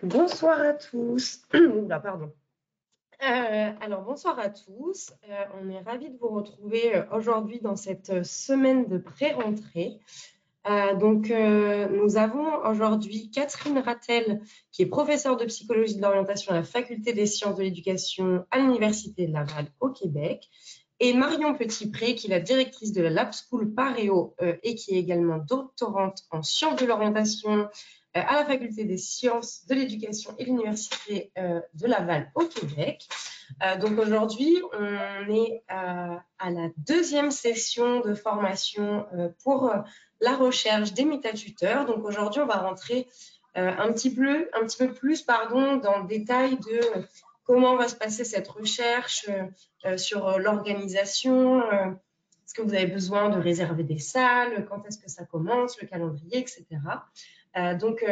Bonsoir à tous. Oula, pardon. Alors, bonsoir à tous. On est ravis de vous retrouver aujourd'hui dans cette semaine de pré-rentrée. Nous avons aujourd'hui Catherine Rattel, qui est professeure de psychologie de l'orientation à la Faculté des sciences de l'éducation à l'Université de Laval au Québec, et Marion Petitpré, qui est la directrice de la Lab School Paréo et qui est également doctorante en sciences de l'orientation à la Faculté des sciences de l'éducation et l'Université de Laval au Québec. Donc aujourd'hui, on est à la deuxième session de formation pour la recherche des métatuteurs. Donc aujourd'hui, on va rentrer un petit peu plus dans le détail de comment va se passer cette recherche sur l'organisation. Est-ce que vous avez besoin de réserver des salles? Quand est-ce que ça commence? Le calendrier, etc.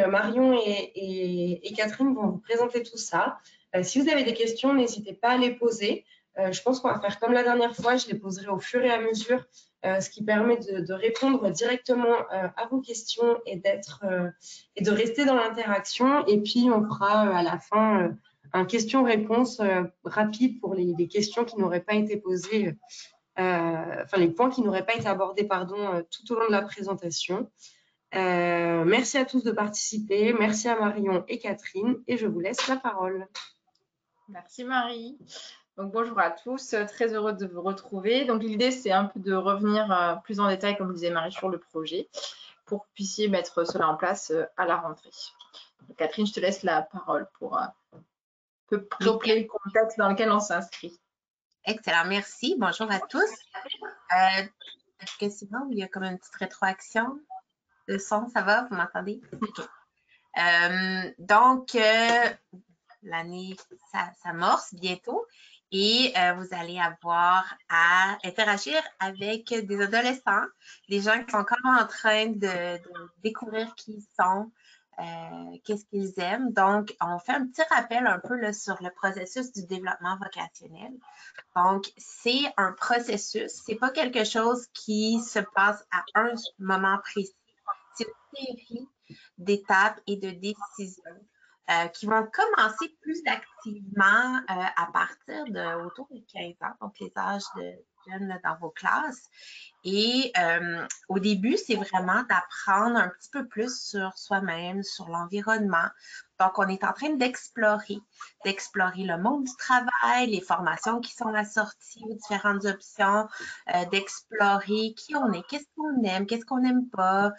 Marion et Catherine vont vous présenter tout ça. Si vous avez des questions, n'hésitez pas à les poser. Je pense qu'on va faire comme la dernière fois, je les poserai au fur et à mesure, ce qui permet de répondre directement à vos questions et de rester dans l'interaction. Et puis, on fera à la fin un question-réponse rapide pour les questions qui n'auraient pas été posées, les points qui n'auraient pas été abordés, tout au long de la présentation. Merci à tous de participer. Merci à Marion et Catherine. Et je vous laisse la parole. Merci Marie. Donc bonjour à tous, très heureux de vous retrouver. Donc l'idée c'est un peu de revenir plus en détail, comme disait Marie, sur le projet pour que vous puissiez mettre cela en place à la rentrée. Donc, Catherine, je te laisse la parole pour un peu rappeler le contexte dans lequel on s'inscrit. Excellent, merci. Bonjour à tous. Est-ce que sinon il y a comme une petite rétroaction de son, ça va? Vous m'entendez? OK. L'année s'amorce bientôt et vous allez avoir à interagir avec des adolescents, des gens qui sont encore en train de découvrir qui ils sont, qu'est-ce qu'ils aiment. Donc, on fait un petit rappel un peu là, sur le processus du développement vocationnel. Donc, c'est un processus, c'est pas quelque chose qui se passe à un moment précis. C'est une série d'étapes et de décisions qui vont commencer plus activement à partir autour de 15 ans, donc les âges de jeunes dans vos classes. Et au début, c'est vraiment d'apprendre un petit peu plus sur soi-même, sur l'environnement. Donc, on est en train d'explorer le monde du travail, les formations qui sont assorties aux différentes options, d'explorer qui on est, qu'est-ce qu'on aime, qu'est-ce qu'on n'aime pas,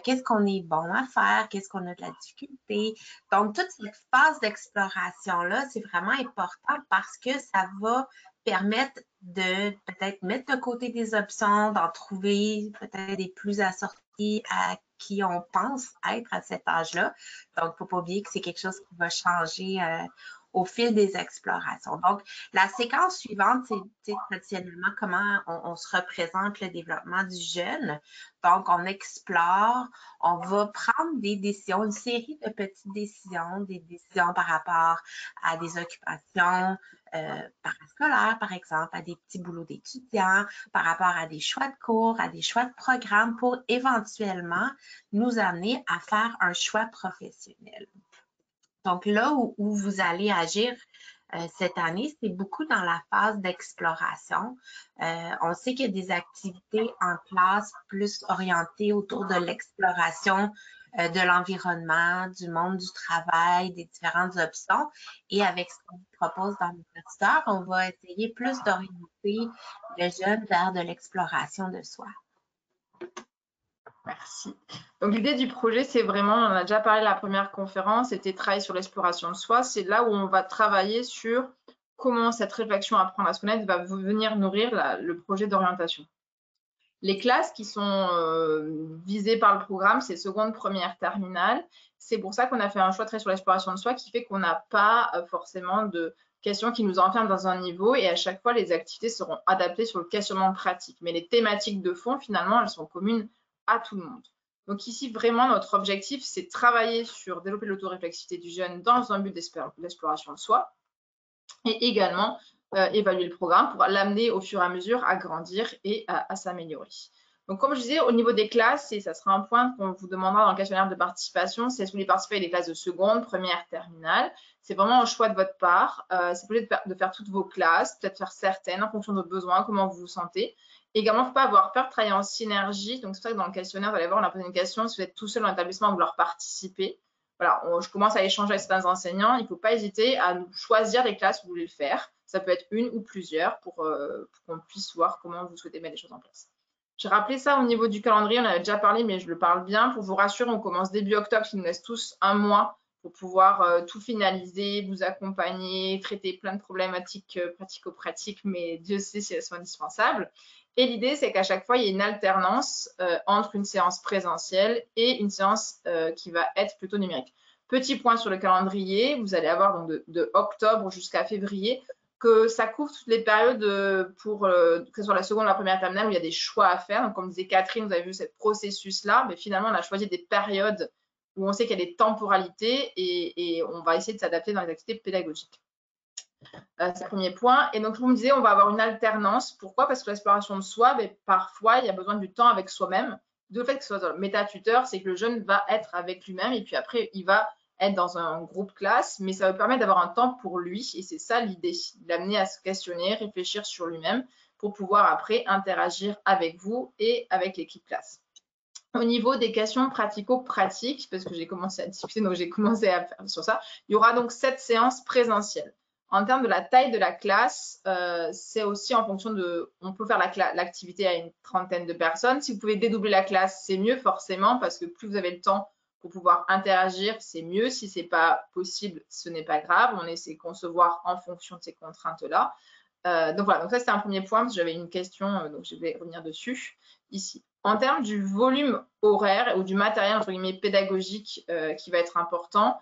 qu'est-ce qu'on est bon à faire, qu'est-ce qu'on a de la difficulté. Donc, toute cette phase d'exploration-là, c'est vraiment important parce que ça va permettre de peut-être mettre de côté des options, d'en trouver peut-être des plus assorties à qui on pense être à cet âge-là. Donc, il ne faut pas oublier que c'est quelque chose qui va changer au fil des explorations. Donc, la séquence suivante, c'est traditionnellement comment on se représente le développement du jeune. Donc, on explore, on va prendre des décisions, une série de petites décisions, des décisions par rapport à des occupations parascolaires, par exemple, à des petits boulots d'étudiants, par rapport à des choix de cours, à des choix de programmes pour éventuellement nous amener à faire un choix professionnel. Donc, là où vous allez agir cette année, c'est beaucoup dans la phase d'exploration. On sait qu'il y a des activités en classe plus orientées autour de l'exploration de l'environnement, du monde du travail, des différentes options. Et avec ce qu'on vous propose dans l'universitaire, on va essayer plus d'orienter le jeune vers de l'exploration de soi. Merci. Donc, l'idée du projet, c'est vraiment, on en a déjà parlé à la première conférence, c'était travailler sur l'exploration de soi. C'est là où on va travailler sur comment cette réflexion apprendre à se connaître va venir nourrir le projet d'orientation. Les classes qui sont visées par le programme, c'est seconde, première, terminale. C'est pour ça qu'on a fait un choix très sur l'exploration de soi qui fait qu'on n'a pas forcément de questions qui nous enferment dans un niveau et à chaque fois, les activités seront adaptées sur le questionnement pratique. Mais les thématiques de fond, finalement, elles sont communes à tout le monde. Donc ici, vraiment, notre objectif, c'est de travailler sur développer l'autoréflexivité du jeune dans un but d'exploration de soi et également évaluer le programme pour l'amener au fur et à mesure à grandir et à s'améliorer. Donc, comme je disais, au niveau des classes, et ça sera un point qu'on vous demandera dans le questionnaire de participation, c'est est-ce que vous voulez participer à des classes de seconde, première, terminale. C'est vraiment un choix de votre part. C'est possible de faire toutes vos classes, peut-être faire certaines en fonction de vos besoins, comment vous vous sentez. Également, il ne faut pas avoir peur de travailler en synergie. Donc, c'est pour ça que dans le questionnaire, vous allez voir, on a posé une question, si vous êtes tout seul dans l'établissement, vous vouloir participer. Voilà, je commence à échanger avec certains enseignants. Il ne faut pas hésiter à choisir les classes où vous voulez le faire. Ça peut être une ou plusieurs pour qu'on puisse voir comment vous souhaitez mettre les choses en place. J'ai rappelé ça au niveau du calendrier, on avait déjà parlé, mais je le parle bien. Pour vous rassurer, on commence début octobre, ce qui nous laisse tous un mois pour pouvoir tout finaliser, vous accompagner, traiter plein de problématiques pratico-pratiques, mais Dieu sait si elles sont indispensables. Et l'idée, c'est qu'à chaque fois, il y ait une alternance entre une séance présentielle et une séance qui va être plutôt numérique. Petit point sur le calendrier, vous allez avoir donc de octobre jusqu'à février que ça couvre toutes les périodes pour que ce soit la seconde ou la première terminale où il y a des choix à faire. Donc, comme disait Catherine, vous avez vu ce processus-là, mais finalement, on a choisi des périodes où on sait qu'il y a des temporalités et on va essayer de s'adapter dans les activités pédagogiques. C'est le premier point. Et donc, je vous me disais, on va avoir une alternance. Pourquoi? Parce que l'exploration de soi, mais parfois, il y a besoin du temps avec soi-même. Le fait que ce soit le métatuteur, c'est que le jeune va être avec lui-même et puis après, il va être dans un groupe classe, mais ça va permettre d'avoir un temps pour lui et c'est ça l'idée, l'amener à se questionner, réfléchir sur lui-même pour pouvoir après interagir avec vous et avec l'équipe classe. Au niveau des questions pratico-pratiques, parce que j'ai commencé à discuter, donc j'ai commencé à faire sur ça, il y aura donc 7 séances présentielles. En termes de la taille de la classe, c'est aussi en fonction de… On peut faire l'activité à une trentaine de personnes. Si vous pouvez dédoubler la classe, c'est mieux forcément parce que plus vous avez le temps pour pouvoir interagir, c'est mieux. Si ce n'est pas possible, ce n'est pas grave. On essaie de concevoir en fonction de ces contraintes-là. Donc voilà, donc ça c'était un premier point, parce que j'avais une question, donc je vais revenir dessus ici. En termes du volume horaire ou du matériel, entre guillemets, pédagogique qui va être important,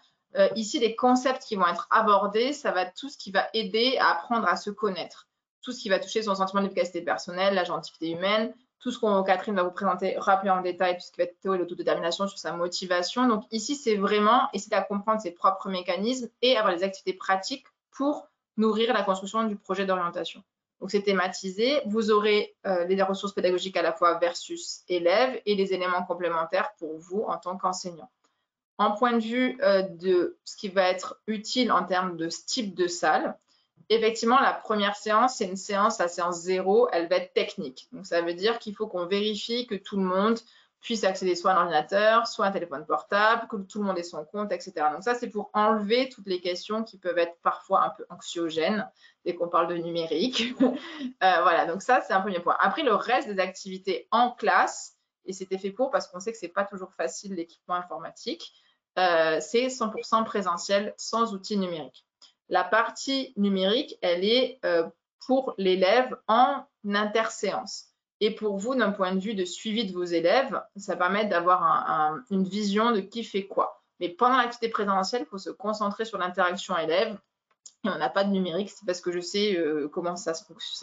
ici, les concepts qui vont être abordés, ça va être tout ce qui va aider à apprendre à se connaître. Tout ce qui va toucher son sentiment d'efficacité personnelle, la gentilité humaine, tout ce qu'on Catherine va vous présenter, rappeler en détail, tout ce qui va être théo et l'autodétermination sur sa motivation. Donc ici, c'est vraiment essayer à comprendre ses propres mécanismes et avoir des activités pratiques pour nourrir la construction du projet d'orientation. Donc c'est thématisé. Vous aurez les ressources pédagogiques à la fois versus élèves et les éléments complémentaires pour vous en tant qu'enseignant. En point de vue de ce qui va être utile en termes de ce type de salle, effectivement, la première séance, c'est une séance, la séance 0, elle va être technique. Donc, ça veut dire qu'il faut qu'on vérifie que tout le monde puisse accéder soit à un ordinateur, soit à un téléphone portable, que tout le monde ait son compte, etc. Donc, ça, c'est pour enlever toutes les questions qui peuvent être parfois un peu anxiogènes dès qu'on parle de numérique. Voilà, donc ça, c'est un premier point. Après, le reste des activités en classe, et c'était fait pour parce qu'on sait que ce n'est pas toujours facile l'équipement informatique, c'est 100% présentiel sans outils numériques. La partie numérique, elle est pour l'élève en interséance. Et pour vous, d'un point de vue de suivi de vos élèves, ça permet d'avoir une vision de qui fait quoi. Mais pendant l'activité présentielle, il faut se concentrer sur l'interaction élève. Et on n'a pas de numérique, c'est parce que je sais comment ça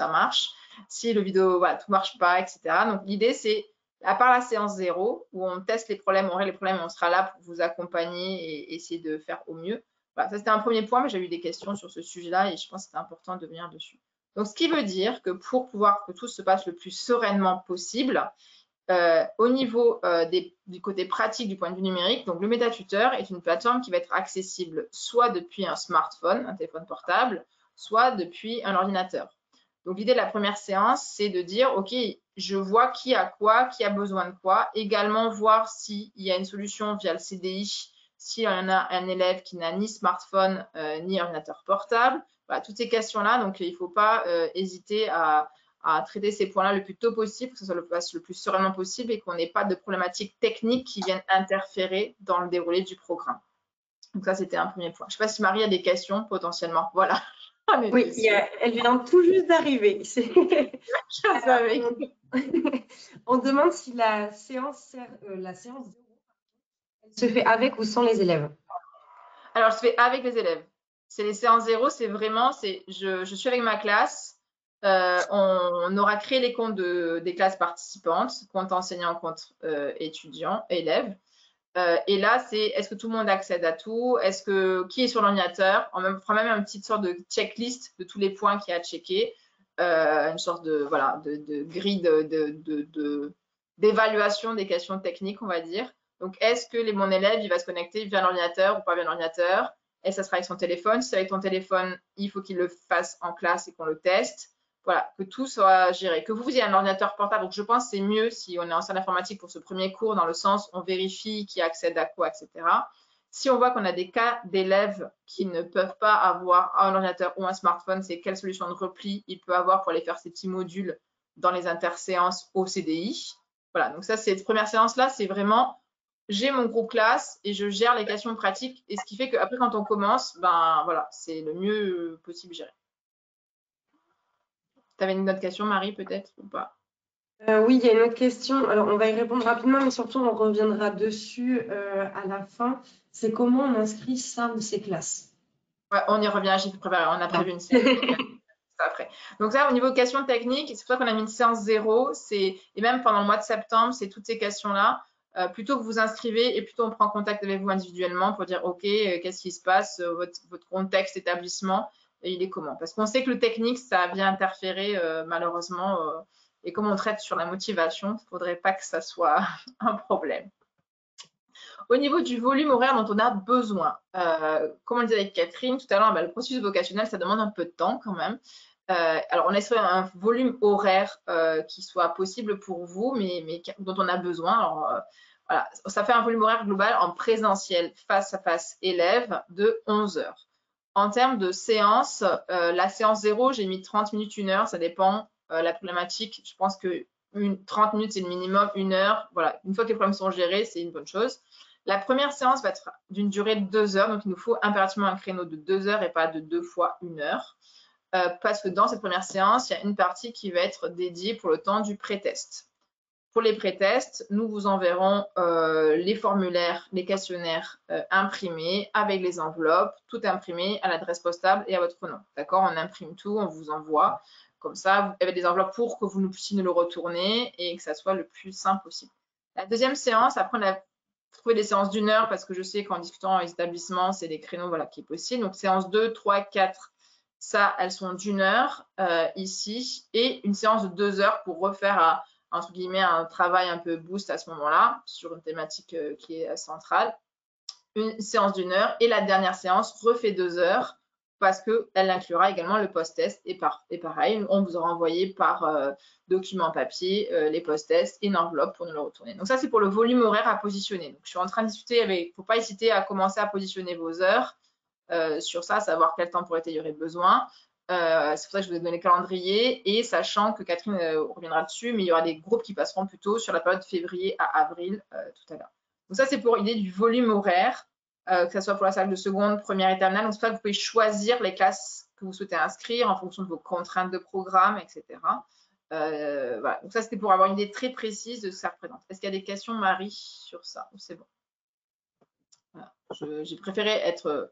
marche. Si le vidéo, voilà, tout ne marche pas, etc. Donc, l'idée, c'est, à part la séance 0, où on teste les problèmes, on règle les problèmes, et on sera là pour vous accompagner et essayer de faire au mieux. Voilà, ça, c'était un premier point, mais j'ai eu des questions sur ce sujet-là et je pense que c'était important de venir dessus. Donc, ce qui veut dire que pour pouvoir que tout se passe le plus sereinement possible, au niveau du côté pratique du point de vue numérique, donc le MetaTuteur est une plateforme qui va être accessible soit depuis un smartphone, un téléphone portable, soit depuis un ordinateur. Donc l'idée de la première séance, c'est de dire, OK, je vois qui a quoi, qui a besoin de quoi, également voir s'il y a une solution via le CDI, s'il y en a un élève qui n'a ni smartphone ni ordinateur portable. Voilà, toutes ces questions-là, donc il ne faut pas hésiter à traiter ces points-là le plus tôt possible, que ça se passe le plus sereinement possible et qu'on n'ait pas de problématiques techniques qui viennent interférer dans le déroulé du programme. Donc ça, c'était un premier point. Je ne sais pas si Marie a des questions potentiellement. Voilà. Oui, elle vient tout juste d'arriver. On demande si la séance 0 se fait avec ou sans les élèves. Alors, se fait avec les élèves. C'est les séances 0, c'est vraiment, je suis avec ma classe. On aura créé les comptes des classes participantes, compte enseignant, compte étudiant, élève. Et là, c'est est-ce que tout le monde accède à tout? Est-ce que qui est sur l'ordinateur? On fera même une petite sorte de checklist de tous les points qu'il y a à checker, une sorte de voilà de grille d'évaluation des questions techniques, on va dire. Donc, est-ce que mon élève, il va se connecter via l'ordinateur ou pas via l'ordinateur? Et ça sera avec son téléphone. Si c'est avec ton téléphone, il faut qu'il le fasse en classe et qu'on le teste. Voilà, que tout soit géré. Que vous ayez un ordinateur portable, donc je pense que c'est mieux si on est en salle informatique pour ce premier cours, dans le sens on vérifie qui accède à quoi, etc. Si on voit qu'on a des cas d'élèves qui ne peuvent pas avoir un ordinateur ou un smartphone, c'est quelle solution de repli il peut avoir pour aller faire ces petits modules dans les interséances au CDI. Voilà, donc ça, cette première séance-là, c'est vraiment j'ai mon groupe classe et je gère les questions pratiques. Et ce qui fait qu'après, quand on commence, ben voilà, c'est le mieux possible géré. Tu avais une autre question, Marie, peut-être ou pas? Oui, il y a une autre question. Alors, on va y répondre rapidement, mais surtout, on reviendra dessus à la fin. C'est comment on inscrit ça ou ces classes? Ouais, on y revient, j'ai préparé, on a prévu une séance après. Donc ça, au niveau questions techniques, c'est pour ça qu'on a mis une séance 0. Et même pendant le mois de septembre, c'est toutes ces questions-là. Plutôt que vous inscrivez et plutôt on prend contact avec vous individuellement pour dire OK, qu'est-ce qui se passe, votre contexte établissement, et il est comment? Parce qu'on sait que le technique, ça vient interférer malheureusement. Et comme on traite sur la motivation, il ne faudrait pas que ça soit un problème. Au niveau du volume horaire dont on a besoin, comme on le disait avec Catherine tout à l'heure, le processus vocationnel, ça demande un peu de temps quand même. Alors, on essaie un volume horaire qui soit possible pour vous, mais dont on a besoin. Alors, voilà, ça fait un volume horaire global en présentiel face à face élève de 11 heures. En termes de séance, la séance 0, j'ai mis 30 minutes, 1 heure, ça dépend. La problématique, je pense que 30 minutes, c'est le minimum, 1 heure. Voilà, une fois que les problèmes sont gérés, c'est une bonne chose. La première séance va être d'une durée de 2 heures, donc il nous faut impérativement un créneau de 2 heures et pas de 2 fois 1 heure. Parce que dans cette première séance, il y a une partie qui va être dédiée pour le temps du pré-test. Pour les pré-tests, nous vous enverrons les formulaires, les questionnaires imprimés avec les enveloppes, tout imprimé à l'adresse postale et à votre nom. D'accord? On imprime tout, on vous envoie. Comme ça, vous avez des enveloppes pour que vous puissiez nous le retourner et que ça soit le plus simple possible. La deuxième séance, après, on a trouvé des séances d'1 heure parce que je sais qu'en discutant avec les établissements, c'est des créneaux voilà, qui est possible. Donc, séance 2, 3, 4, ça, elles sont d'1 heure ici. Et une séance de 2 heures pour refaire entre guillemets, un travail un peu boost à ce moment-là, sur une thématique qui est centrale. Une séance d'1 heure et la dernière séance refait 2 heures parce qu'elle inclura également le post-test et pareil, on vous aura envoyé par document papier les post-tests et une enveloppe pour nous le retourner. Donc ça, c'est pour le volume horaire à positionner. Donc, je suis en train de discuter avec, il ne faut pas hésiter à commencer à positionner vos heures sur ça, savoir quelle temporalité il y aurait besoin. C'est pour ça que je vous ai donné le calendrier et sachant que Catherine reviendra dessus, mais il y aura des groupes qui passeront plutôt sur la période de février à avril tout à l'heure. Donc ça, c'est pour l'idée du volume horaire, que ce soit pour la salle de seconde, première et terminale. Donc c'est pour ça que vous pouvez choisir les classes que vous souhaitez inscrire en fonction de vos contraintes de programme, etc. Voilà. Donc ça, c'était pour avoir une idée très précise de ce que ça représente. Est-ce qu'il y a des questions, Marie, sur ça? C'est bon. Voilà. J'ai préféré être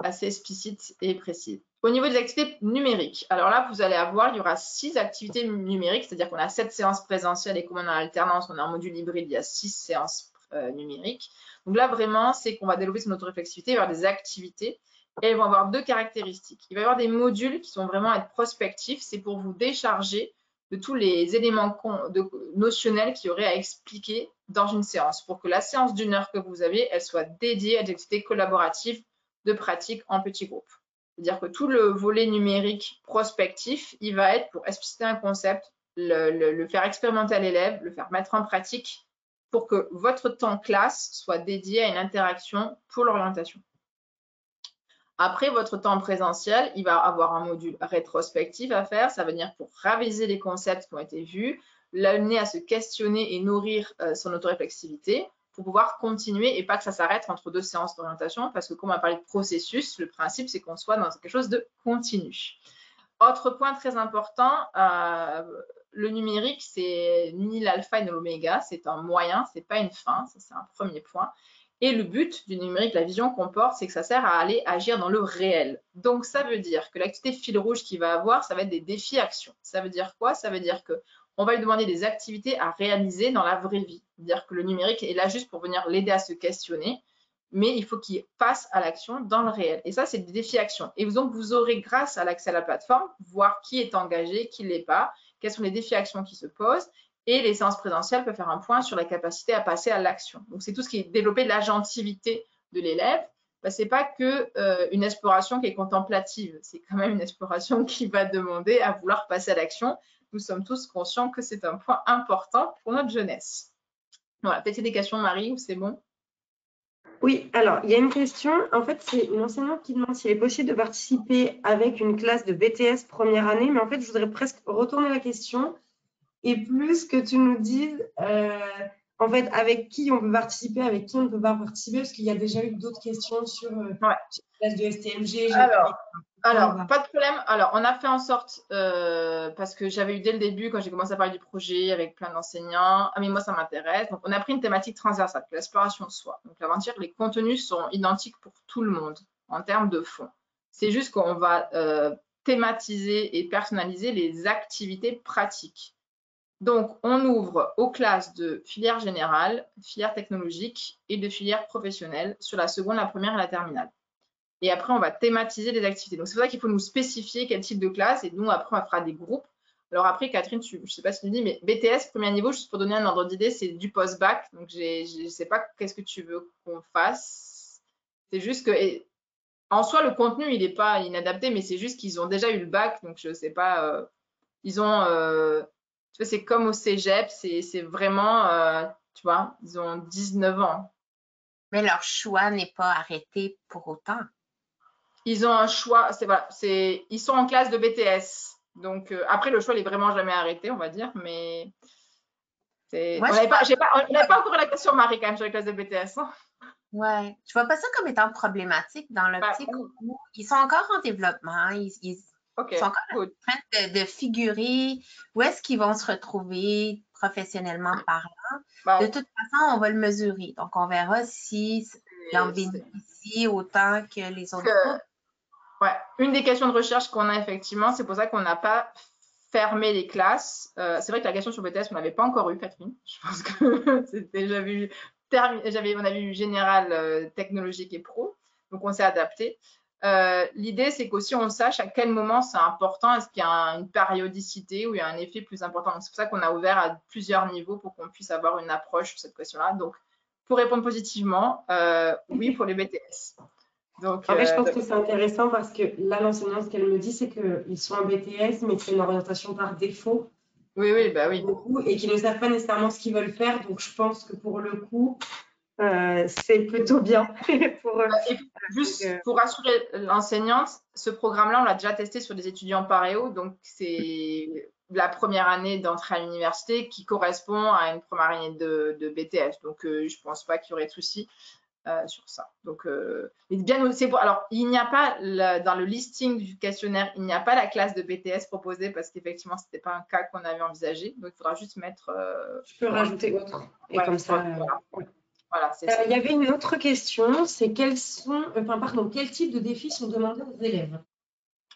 assez explicite et précise. Au niveau des activités numériques, alors là, vous allez avoir, il y aura 6 activités numériques, c'est-à-dire qu'on a 7 séances présentielles et comme on est en alternance, on a un module hybride, il y a 6 séances numériques. Donc là, vraiment, c'est qu'on va développer son autoréflexivité, il va y avoir des activités et elles vont avoir 2 caractéristiques. Il va y avoir des modules qui sont vraiment être prospectifs, c'est pour vous décharger de tous les éléments notionnels qu'il y aurait à expliquer dans une séance, pour que la séance d'1 heure que vous avez, elle soit dédiée à des activités collaboratives de pratique en petits groupes. C'est-à-dire que tout le volet numérique prospectif, il va être pour expliciter un concept, le faire expérimenter à l'élève, le faire mettre en pratique pour que votre temps classe soit dédié à une interaction pour l'orientation. Après, votre temps présentiel, il va avoir un module rétrospectif à faire. Ça veut dire pour raviser les concepts qui ont été vus, l'amener à se questionner et nourrir son autoréflexivité pour pouvoir continuer et pas que ça s'arrête entre 2 séances d'orientation parce que comme on a parlé de processus, le principe, c'est qu'on soit dans quelque chose de continu. Autre point très important, le numérique, c'est ni l'alpha ni l'oméga, c'est un moyen, c'est pas une fin, ça c'est un premier point. Et le but du numérique, la vision qu'on porte, c'est que ça sert à aller agir dans le réel. Donc, ça veut dire que l'activité fil rouge qu'il va avoir, ça va être des défis actions. Ça veut dire quoi? Ça veut dire qu'on va lui demander des activités à réaliser dans la vraie vie. C'est-à-dire que le numérique est là juste pour venir l'aider à se questionner, mais il faut qu'il passe à l'action dans le réel. Et ça, c'est des défis actions. Et donc, vous aurez, grâce à l'accès à la plateforme, voir qui est engagé, qui ne l'est pas, quels sont les défis actions qui se posent, Et les séances présentielles peuvent faire un point sur la capacité à passer à l'action. Donc, c'est tout ce qui est développer l'agentivité de l'élève. Ben, ce n'est pas que une exploration qui est contemplative, c'est quand même une exploration qui va demander à vouloir passer à l'action. Nous sommes tous conscients que c'est un point important pour notre jeunesse. Voilà, peut-être des questions, Marie, ou c'est bon? Oui, alors, il y a une question. En fait, c'est une enseignante qui demande s'il est possible de participer avec une classe de BTS première année. Mais en fait, je voudrais presque retourner la question et plus que tu nous dises, en fait, avec qui on peut participer, avec qui on ne peut pas participer, parce qu'il y a déjà eu d'autres questions sur Ouais. la classe de STMG. Alors, pas de problème. Alors, on a fait en sorte, parce que j'avais eu dès le début, quand j'ai commencé à parler du projet avec plein d'enseignants, ah mais moi ça m'intéresse. Donc, on a pris une thématique transversale, l'exploration de soi. Donc, l'aventure, les contenus sont identiques pour tout le monde en termes de fond. C'est juste qu'on va thématiser et personnaliser les activités pratiques. Donc, on ouvre aux classes de filière générale, filière technologique et de filière professionnelle sur la seconde, la première et la terminale. Et après, on va thématiser les activités. Donc, c'est pour ça qu'il faut nous spécifier quel type de classe. Et nous, après, on fera des groupes. Alors après, Catherine, je ne sais pas si tu dis, mais BTS, premier niveau, juste pour donner un ordre d'idée, c'est du post-bac. Donc, je ne sais pas qu'est-ce que tu veux qu'on fasse. C'est juste que, en soi, le contenu, il n'est pas inadapté, mais c'est juste qu'ils ont déjà eu le bac. Donc, je ne sais pas, ils ont, tu vois, c'est comme au cégep, c'est vraiment, tu vois, ils ont 19 ans. Mais leur choix n'est pas arrêté pour autant. Ils ont un choix, voilà, ils sont en classe de BTS. Donc, après, le choix n'est vraiment jamais arrêté, on va dire, mais on n'avait pas encore la question Marie quand même sur les classes de BTS. Hein. Ouais, je vois pas ça comme étant problématique dans l'optique où ils sont encore en développement, ils sont encore en train de figurer où est-ce qu'ils vont se retrouver professionnellement parlant. De toute façon, on va le mesurer. Donc, on verra si en bénéficie autant que les autres groupes. Ouais, une des questions de recherche qu'on a effectivement, c'est pour ça qu'on n'a pas fermé les classes. C'est vrai que la question sur BTS, on n'avait pas encore eu, Catherine. Je pense que c'était, on avait eu général, technologique et pro, donc on s'est adapté. L'idée, c'est qu'aussi on sache à quel moment c'est important, est-ce qu'il y a une périodicité ou il y a un effet plus important. C'est pour ça qu'on a ouvert à plusieurs niveaux pour qu'on puisse avoir une approche sur cette question-là. Donc, pour répondre positivement, oui pour les BTS. Donc, en fait, je pense que c'est intéressant parce que là, l'enseignante, ce qu'elle me dit, c'est qu'ils sont en BTS, mais c'est une orientation par défaut. Oui, bah oui. Et qu'ils ne savent pas nécessairement ce qu'ils veulent faire. Donc, je pense que pour le coup, c'est plutôt bien. Pour rassurer l'enseignante, ce programme-là, on l'a déjà testé sur des étudiants paréo. Donc, c'est la première année d'entrée à l'université qui correspond à une première année de BTS. Donc, je ne pense pas qu'il y aurait de souci sur ça. Donc, alors, il n'y a pas, dans le listing du questionnaire, il n'y a pas la classe de BTS proposée parce qu'effectivement, ce n'était pas un cas qu'on avait envisagé. Donc, il faudra juste mettre… je peux rajouter autre. Et comme ça… Voilà, c'est ça. Il y avait une autre question, c'est quel type de défis sont demandés aux élèves?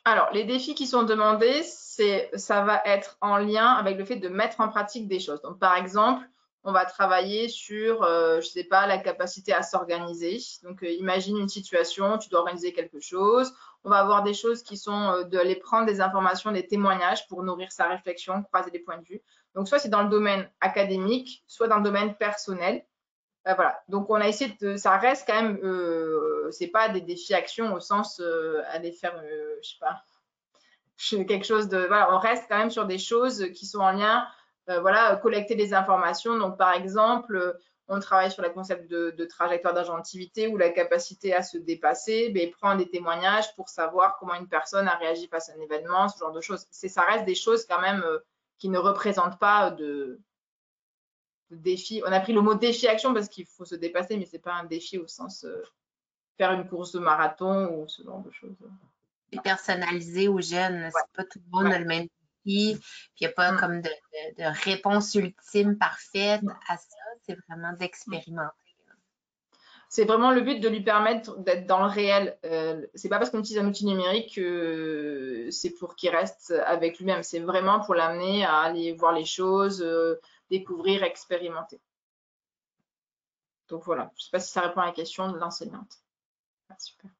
Alors, les défis qui sont demandés, ça va être en lien avec le fait de mettre en pratique des choses. Donc, par exemple, on va travailler sur, je ne sais pas, la capacité à s'organiser. Donc, imagine une situation, tu dois organiser quelque chose. On va avoir des choses qui sont d'aller prendre des informations, des témoignages pour nourrir sa réflexion, croiser des points de vue. Donc, soit c'est dans le domaine académique, soit dans le domaine personnel. Voilà, donc on a essayé ça reste quand même, c'est pas des défis actions au sens aller faire, je sais pas, quelque chose de, voilà, on reste quand même sur des choses qui sont en lien, voilà, collecter des informations. Donc par exemple, on travaille sur le concept de trajectoire d'agentivité ou la capacité à se dépasser, mais prendre des témoignages pour savoir comment une personne a réagi face à un événement, ce genre de choses. Ça reste des choses quand même qui ne représentent pas de défi. On a pris le mot défi action parce qu'il faut se dépasser, mais c'est pas un défi au sens faire une course de marathon ou ce genre de choses. C'est personnalisé aux jeunes, c'est pas tout le monde a le même défi, puis il n'y a pas comme de réponse ultime parfaite à ça, c'est vraiment d'expérimenter. C'est vraiment le but de lui permettre d'être dans le réel. C'est pas parce qu'on utilise un outil numérique que c'est pour qu'il reste avec lui-même. C'est vraiment pour l'amener à aller voir les choses, découvrir, expérimenter. Donc voilà, je ne sais pas si ça répond à la question de l'enseignante. Ah, super.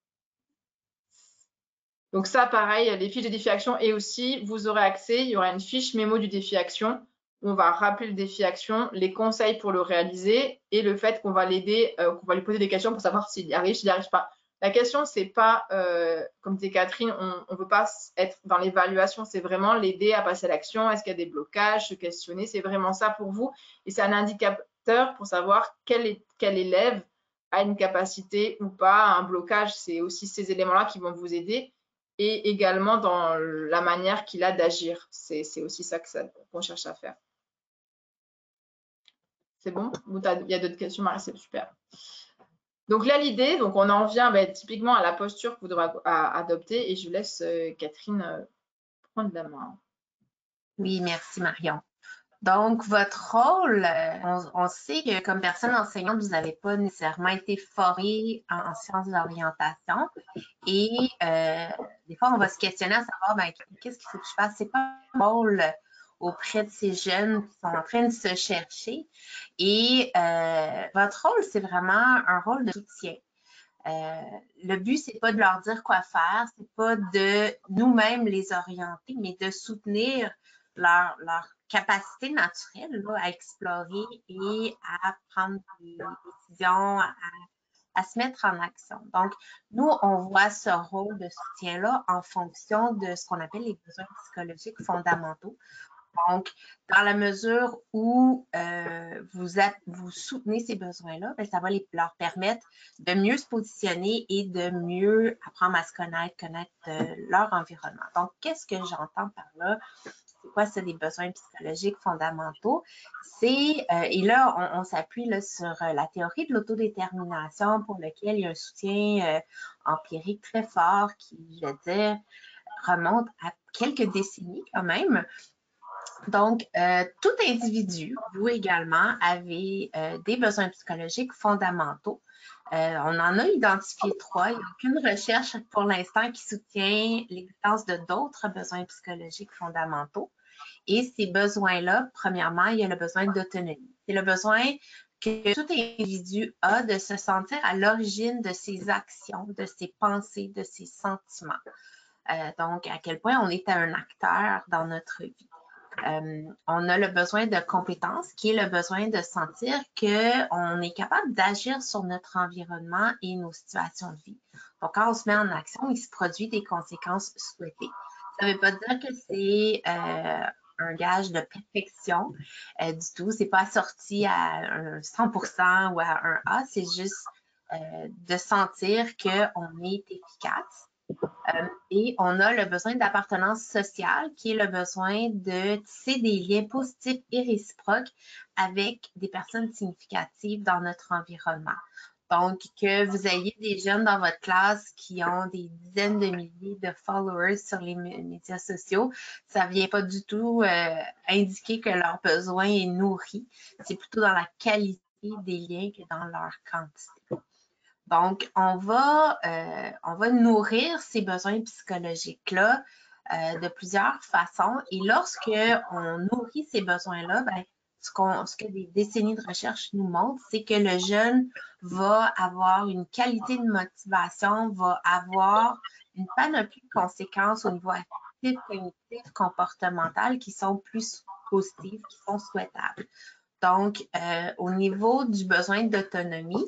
Donc ça, pareil, les fiches de défi action et aussi, vous aurez accès, il y aura une fiche mémo du défi action on va rappeler le défi action, les conseils pour le réaliser et le fait qu'on va l'aider, qu'on va lui poser des questions pour savoir s'il y arrive, s'il n'y arrive pas. La question, c'est pas, comme disait Catherine, on ne veut pas être dans l'évaluation, c'est vraiment l'aider à passer à l'action. Est-ce qu'il y a des blocages, se questionner, c'est vraiment ça pour vous. Et c'est un indicateur pour savoir quel élève a une capacité ou pas, un blocage. C'est aussi ces éléments-là qui vont vous aider. Et également dans la manière qu'il a d'agir. C'est aussi ça qu'on cherche à faire. C'est bon? Il y a d'autres questions, Marie? C'est super. Donc là, l'idée, donc on en vient typiquement à la posture que vous devrez adopter et je laisse Catherine prendre la main. Oui, merci Marion. Donc, votre rôle, on sait que comme personne enseignante, vous n'avez pas nécessairement été formée en sciences de l'orientation. Et des fois, on va se questionner à savoir, qu'est-ce qu'il faut que je fasse? C'est pas mon rôle auprès de ces jeunes qui sont en train de se chercher. Et votre rôle, c'est vraiment un rôle de soutien. Le but, c'est pas de leur dire quoi faire, c'est pas de nous-mêmes les orienter, mais de soutenir leur capacité naturelle là, à explorer et à prendre des décisions, à se mettre en action. Donc, nous, on voit ce rôle de soutien-là en fonction de ce qu'on appelle les besoins psychologiques fondamentaux. Donc, dans la mesure où vous soutenez ces besoins-là, ça va leur permettre de mieux se positionner et de mieux apprendre à se connaître leur environnement. Donc, qu'est-ce que j'entends par là? C'est quoi ça, des besoins psychologiques fondamentaux? Et là, on s'appuie sur la théorie de l'autodétermination pour laquelle il y a un soutien empirique très fort qui, je veux dire, remonte à quelques décennies quand même. Donc, tout individu, vous également, avez des besoins psychologiques fondamentaux. On en a identifié 3. Il n'y a aucune recherche pour l'instant qui soutient l'existence de d'autres besoins psychologiques fondamentaux. Et ces besoins-là, premièrement, il y a le besoin d'autonomie. C'est le besoin que tout individu a de se sentir à l'origine de ses actions, de ses pensées, de ses sentiments. Donc, à quel point on est un acteur dans notre vie. On a le besoin de compétence, qui est le besoin de sentir qu'on est capable d'agir sur notre environnement et nos situations de vie. Donc, quand on se met en action, il se produit des conséquences souhaitées. Ça ne veut pas dire que c'est un gage de perfection du tout. Ce n'est pas assorti à un 100% ou à un A, c'est juste de sentir qu'on est efficace. Et on a le besoin d'appartenance sociale, qui est le besoin de tisser des liens positifs et réciproques avec des personnes significatives dans notre environnement. Donc, que vous ayez des jeunes dans votre classe qui ont des dizaines de milliers de followers sur les médias sociaux, ça ne vient pas du tout indiquer que leur besoin est nourri. C'est plutôt dans la qualité des liens que dans leur quantité. Donc, on va nourrir ces besoins psychologiques-là de plusieurs façons. Et lorsque on nourrit ces besoins-là, ce que des décennies de recherche nous montrent, c'est que le jeune va avoir une qualité de motivation, va avoir une panoplie de conséquences au niveau affectif, cognitif, comportemental qui sont plus positives, qui sont souhaitables. Donc, au niveau du besoin d'autonomie,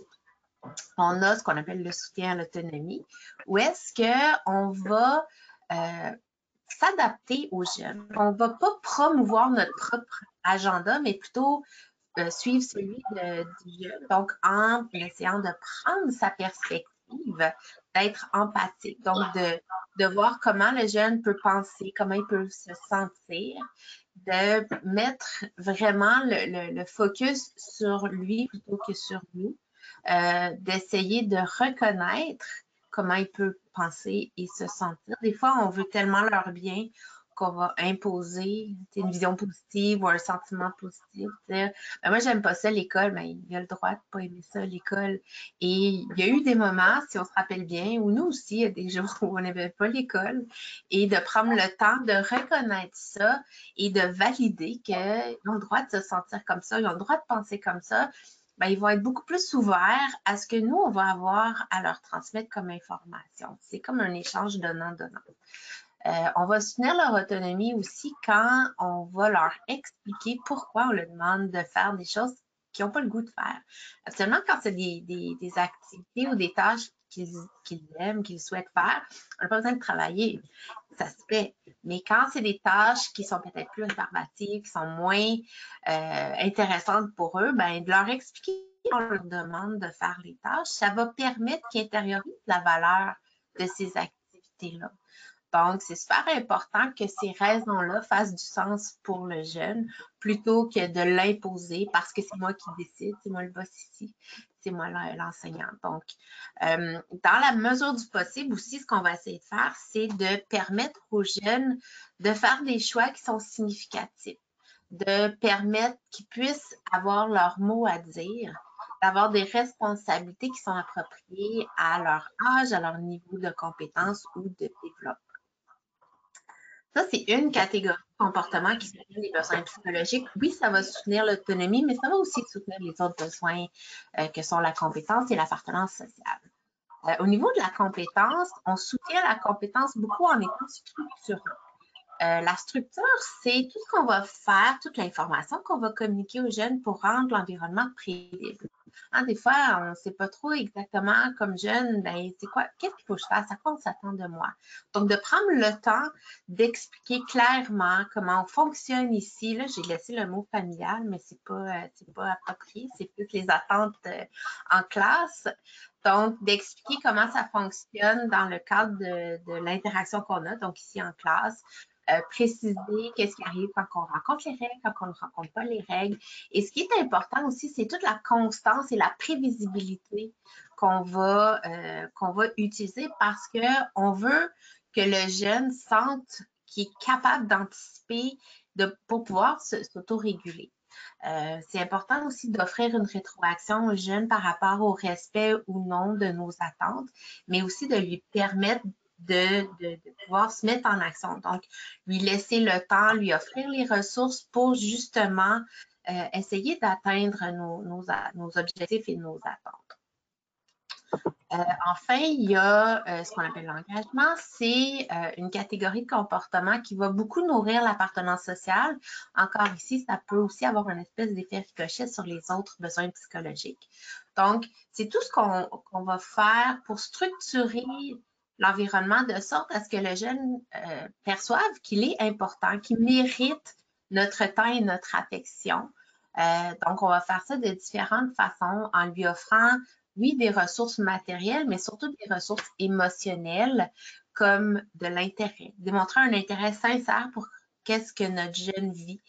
on a ce qu'on appelle le soutien à l'autonomie, où est-ce qu'on va s'adapter aux jeunes. On ne va pas promouvoir notre propre agenda, mais plutôt suivre celui du jeune. Donc, en essayant de prendre sa perspective, d'être empathique, donc de voir comment le jeune peut penser, comment il peut se sentir, de mettre vraiment le focus sur lui plutôt que sur nous. D'essayer de reconnaître comment ils peuvent penser et se sentir. Des fois, on veut tellement leur bien qu'on va imposer une vision positive ou un sentiment positif. Dire, moi, j'aime pas ça, l'école, mais il a le droit de pas aimer ça, l'école. Et il y a eu des moments, si on se rappelle bien, où nous aussi, il y a des jours où on n'aimait pas l'école, et de prendre le temps de reconnaître ça et de valider qu'ils ont le droit de se sentir comme ça, ils ont le droit de penser comme ça. Ils vont être beaucoup plus ouverts à ce que nous, on va avoir à leur transmettre comme information. C'est comme un échange donnant-donnant. On va soutenir leur autonomie aussi quand on va leur expliquer pourquoi on leur demande de faire des choses qu'ils n'ont pas le goût de faire. Absolument, quand c'est des activités ou des tâches qu'ils aiment, qu'ils souhaitent faire, on n'a pas besoin de travailler. Ça se fait. Mais quand c'est des tâches qui sont peut-être plus rébarbatifs, qui sont moins intéressantes pour eux, ben, de leur expliquer qu'on leur demande de faire les tâches, ça va permettre qu'ils intériorisent la valeur de ces activités-là. Donc, c'est super important que ces raisons-là fassent du sens pour le jeune plutôt que de l'imposer parce que c'est moi qui décide, c'est moi le boss ici, c'est moi l'enseignant. Donc, dans la mesure du possible aussi, ce qu'on va essayer de faire, c'est de permettre aux jeunes de faire des choix qui sont significatifs, de permettre qu'ils puissent avoir leur mot à dire, d'avoir des responsabilités qui sont appropriées à leur âge, à leur niveau de compétence ou de développement. Ça, c'est une catégorie de comportement qui soutient les besoins psychologiques. Oui, ça va soutenir l'autonomie, mais ça va aussi soutenir les autres besoins que sont la compétence et l'appartenance sociale. Au niveau de la compétence, on soutient la compétence beaucoup en étant structurant. La structure, c'est tout ce qu'on va faire, toute l'information qu'on va communiquer aux jeunes pour rendre l'environnement prévisible. Hein, des fois, on ne sait pas trop exactement comme jeune, ben, c'est quoi, qu'est-ce qu'il faut que je fasse, à quoi on s'attend de moi. Donc, de prendre le temps d'expliquer clairement comment on fonctionne ici. Là, j'ai laissé le mot familial, mais c'est pas approprié, c'est plus les attentes en classe. Donc, d'expliquer comment ça fonctionne dans le cadre de l'interaction qu'on a, donc ici en classe. Préciser qu'est-ce qui arrive quand on rencontre les règles, quand on ne rencontre pas les règles. Et ce qui est important aussi, c'est toute la constance et la prévisibilité qu'on va utiliser parce qu'on veut que le jeune sente qu'il est capable d'anticiper pour pouvoir s'autoréguler. C'est important aussi d'offrir une rétroaction au jeune par rapport au respect ou non de nos attentes, mais aussi de lui permettre de pouvoir se mettre en action. Donc, lui laisser le temps, lui offrir les ressources pour justement essayer d'atteindre nos objectifs et nos attentes. Enfin, il y a ce qu'on appelle l'engagement. C'est une catégorie de comportement qui va beaucoup nourrir l'appartenance sociale. Encore ici, ça peut aussi avoir une espèce d'effet ricochet sur les autres besoins psychologiques. Donc, c'est tout ce qu'on va faire pour structurer l'environnement de sorte à ce que le jeune perçoive qu'il est important, qu'il mérite notre temps et notre affection. Donc, on va faire ça de différentes façons en lui offrant oui, des ressources matérielles, mais surtout des ressources émotionnelles comme de l'intérêt. Démontrer un intérêt sincère pour qu'est-ce que notre jeune vit,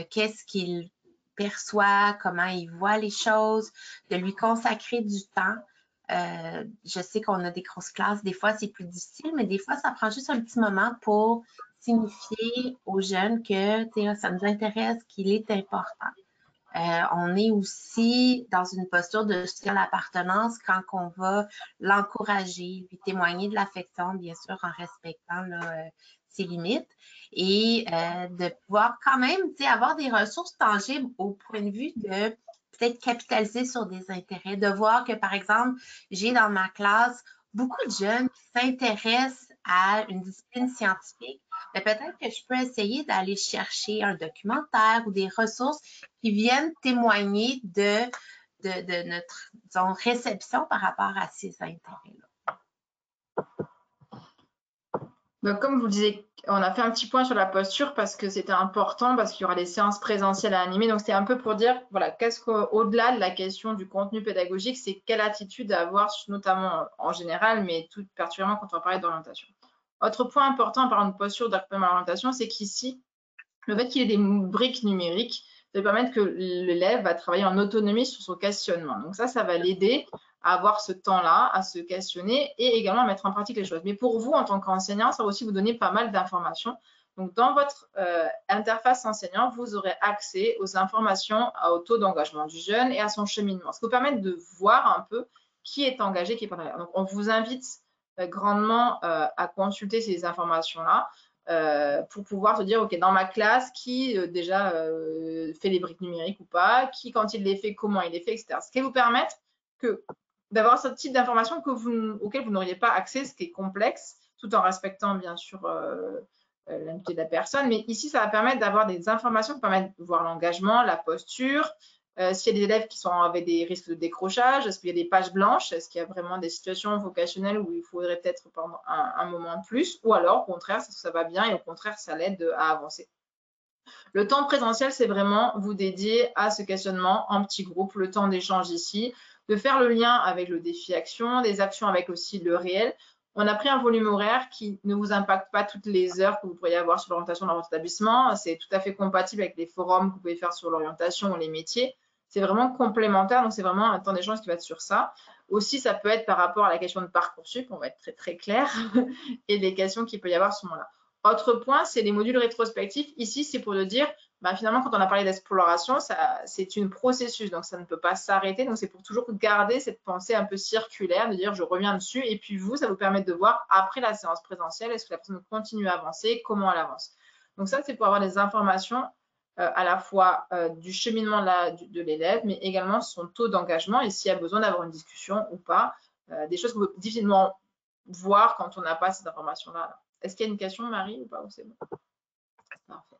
qu'est-ce qu'il perçoit, comment il voit les choses, de lui consacrer du temps. Je sais qu'on a des grosses classes, des fois c'est plus difficile, mais des fois ça prend juste un petit moment pour signifier aux jeunes que ça nous intéresse, qu'il est important. On est aussi dans une posture de soutien à l'appartenance quand on va l'encourager, lui témoigner de l'affection, bien sûr, en respectant ses limites et de pouvoir quand même avoir des ressources tangibles au point de vue de peut-être capitaliser sur des intérêts, de voir que, par exemple, j'ai dans ma classe beaucoup de jeunes qui s'intéressent à une discipline scientifique, mais peut-être que je peux essayer d'aller chercher un documentaire ou des ressources qui viennent témoigner de notre, disons, réception par rapport à ces intérêts-là. Donc, comme vous le disiez, on a fait un petit point sur la posture parce que c'était important, parce qu'il y aura des séances présentielles à animer. Donc, c'était un peu pour dire, voilà, qu'est-ce qu'au-delà de la question du contenu pédagogique, c'est quelle attitude à avoir, notamment en général, mais tout particulièrement quand on parlait d'orientation. Autre point important en parlant de posture d'accompagnement à l'orientation, c'est qu'ici, le fait qu'il y ait des briques numériques, ça va permettre que l'élève va travailler en autonomie sur son questionnement. Donc ça va l'aider à avoir ce temps-là, à se questionner et également à mettre en pratique les choses. Mais pour vous, en tant qu'enseignant, ça va aussi vous donner pas mal d'informations. Donc, dans votre interface enseignant, vous aurez accès aux informations au taux d'engagement du jeune et à son cheminement. Ce qui vous permet de voir un peu qui est engagé, qui est pas engagé. Donc, on vous invite grandement à consulter ces informations-là. Pour pouvoir se dire, OK, dans ma classe, qui déjà fait les briques numériques ou pas, qui, quand il les fait, comment il les fait, etc. Ce qui va vous permettre d'avoir ce type d'informations auquel vous n'auriez pas accès, ce qui est complexe, tout en respectant bien sûr l'individualité de la personne. Mais ici, ça va permettre d'avoir des informations qui permettent de voir l'engagement, la posture, s'il y a des élèves qui sont avec des risques de décrochage, est-ce qu'il y a des pages blanches, est-ce qu'il y a vraiment des situations vocationnelles où il faudrait peut-être pendant un moment de plus, ou alors au contraire, ça va bien et au contraire, ça l'aide à avancer. Le temps présentiel, c'est vraiment vous dédier à ce questionnement en petits groupes, le temps d'échange ici, de faire le lien avec le défi action, des actions avec aussi le réel. On a pris un volume horaire qui ne vous impacte pas toutes les heures que vous pourriez avoir sur l'orientation dans votre établissement. C'est tout à fait compatible avec les forums que vous pouvez faire sur l'orientation ou les métiers. C'est vraiment complémentaire, donc c'est vraiment un temps d'échange qui va être sur ça. Aussi, ça peut être par rapport à la question de Parcoursup, on va être très très clair, et les questions qu'il peut y avoir à ce moment-là. Autre point, c'est les modules rétrospectifs. Ici, c'est pour le dire, finalement, quand on a parlé d'exploration, c'est un processus, donc ça ne peut pas s'arrêter. Donc, c'est pour toujours garder cette pensée un peu circulaire, de dire je reviens dessus. Et puis vous, ça vous permet de voir après la séance présentielle, est-ce que la personne continue à avancer, comment elle avance. Donc ça, c'est pour avoir des informations à la fois du cheminement de l'élève, mais également son taux d'engagement et s'il y a besoin d'avoir une discussion ou pas. Des choses qu'on peut difficilement voir quand on n'a pas ces informations-là. Est-ce qu'il y a une question, Marie, ou pas? C'est bon. Parfait.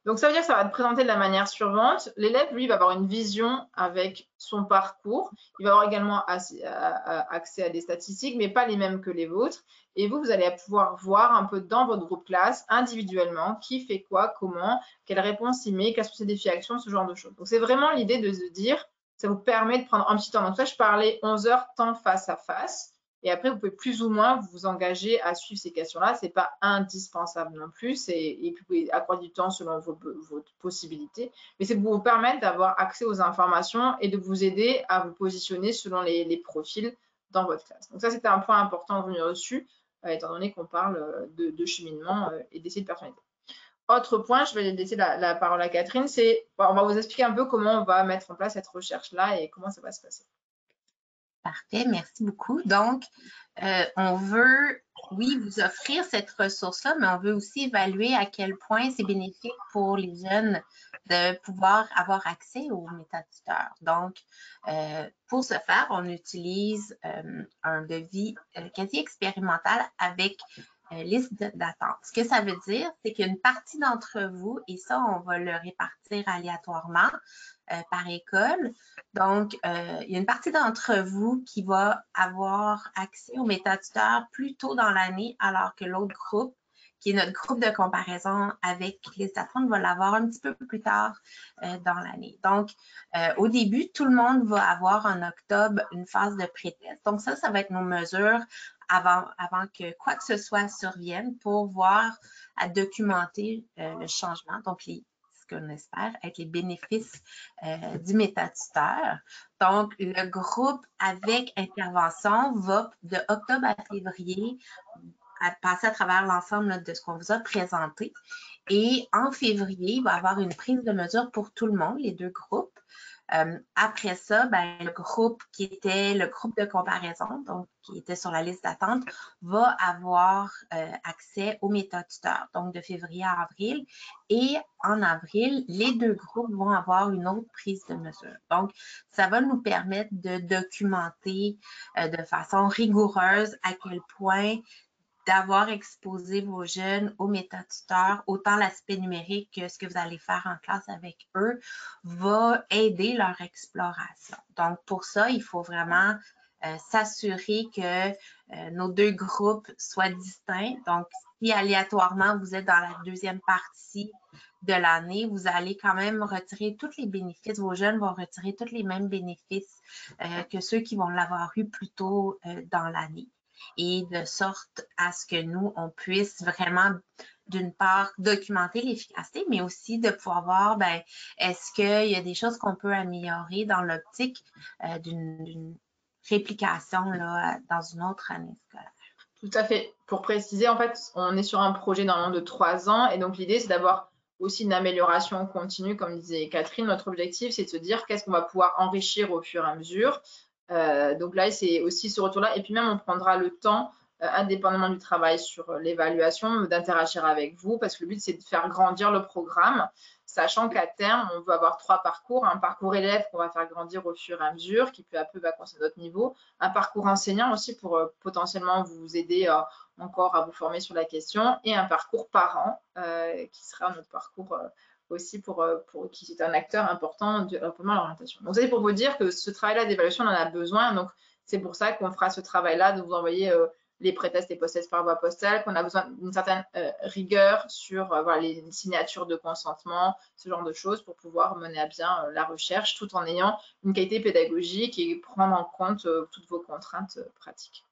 Donc, ça veut dire que ça va te présenter de la manière suivante. L'élève, lui, va avoir une vision avec son parcours. Il va avoir également accès à des statistiques, mais pas les mêmes que les vôtres. Et vous allez pouvoir voir un peu dans votre groupe classe, individuellement, qui fait quoi, comment, quelle réponse il met, quels sont ses défis actions, ce genre de choses. Donc, c'est vraiment l'idée de se dire, ça vous permet de prendre un petit temps. Donc, ça, je parlais 11 heures temps face à face. Et après, vous pouvez plus ou moins vous engager à suivre ces questions-là. Ce n'est pas indispensable non plus. Et puis, vous pouvez accorder du temps selon vos possibilités. Mais c'est pour vous permettre d'avoir accès aux informations et de vous aider à vous positionner selon les profils dans votre classe. Donc ça, c'était un point important de revenir dessus, étant donné qu'on parle de cheminement et d'essayer de personnalité. Autre point, je vais laisser la parole à Catherine, c'est on va vous expliquer un peu comment on va mettre en place cette recherche-là et comment ça va se passer. Parfait, merci beaucoup. Donc, on veut, oui, vous offrir cette ressource-là, mais on veut aussi évaluer à quel point c'est bénéfique pour les jeunes de pouvoir avoir accès aux métatuteurs. Donc, pour ce faire, on utilise un devis quasi expérimental avec liste d'attente. Ce que ça veut dire, c'est qu'une partie d'entre vous, et ça, on va le répartir aléatoirement par école. Donc, il y a une partie d'entre vous qui va avoir accès aux métatuteurs plus tôt dans l'année, alors que l'autre groupe, qui est notre groupe de comparaison avec liste d'attente, va l'avoir un petit peu plus tard dans l'année. Donc, au début, tout le monde va avoir en octobre une phase de pré-test. Donc, ça va être nos mesures avant que quoi que ce soit survienne pour voir à documenter le changement. Donc, ce qu'on espère être les bénéfices du métatuteur. Donc, le groupe avec intervention va de octobre à février passer à travers l'ensemble de ce qu'on vous a présenté. Et en février, il va y avoir une prise de mesure pour tout le monde, les deux groupes. Après ça, le groupe qui était le groupe de comparaison, donc qui était sur la liste d'attente, va avoir accès aux métatuteurs, donc de février à avril. Et en avril, les deux groupes vont avoir une autre prise de mesure. Donc, ça va nous permettre de documenter de façon rigoureuse à quel point d'avoir exposé vos jeunes aux métatuteurs, autant l'aspect numérique que ce que vous allez faire en classe avec eux, va aider leur exploration. Donc, pour ça, il faut vraiment s'assurer que nos deux groupes soient distincts. Donc, si aléatoirement, vous êtes dans la deuxième partie de l'année, vous allez quand même retirer tous les bénéfices. Vos jeunes vont retirer tous les mêmes bénéfices que ceux qui vont l'avoir eu plus tôt dans l'année. Et de sorte à ce que nous, on puisse vraiment, d'une part, documenter l'efficacité, mais aussi de pouvoir voir, est-ce qu'il y a des choses qu'on peut améliorer dans l'optique d'une réplication là, dans une autre année scolaire. Tout à fait. Pour préciser, en fait, on est sur un projet normalement de 3 ans et donc l'idée, c'est d'avoir aussi une amélioration continue, comme disait Catherine. Notre objectif, c'est de se dire qu'est-ce qu'on va pouvoir enrichir au fur et à mesure. Donc là, c'est aussi ce retour-là. Et puis même, on prendra le temps indépendamment du travail sur l'évaluation, d'interagir avec vous, parce que le but, c'est de faire grandir le programme, sachant qu'à terme, on veut avoir 3 parcours. Un parcours élève qu'on va faire grandir au fur et à mesure, qui peu à peu va construire notre niveau. Un parcours enseignant aussi pour potentiellement vous aider encore à vous former sur la question. Et un parcours parent, qui sera notre parcours aussi pour qui est un acteur important de l'orientation. Donc, c'est pour vous dire que ce travail-là d'évaluation, on en a besoin. Donc, c'est pour ça qu'on fera ce travail-là, de vous envoyer les pré-tests et post-tests par voie postale, qu'on a besoin d'une certaine rigueur sur voilà, les signatures de consentement, ce genre de choses pour pouvoir mener à bien la recherche tout en ayant une qualité pédagogique et prendre en compte toutes vos contraintes pratiques.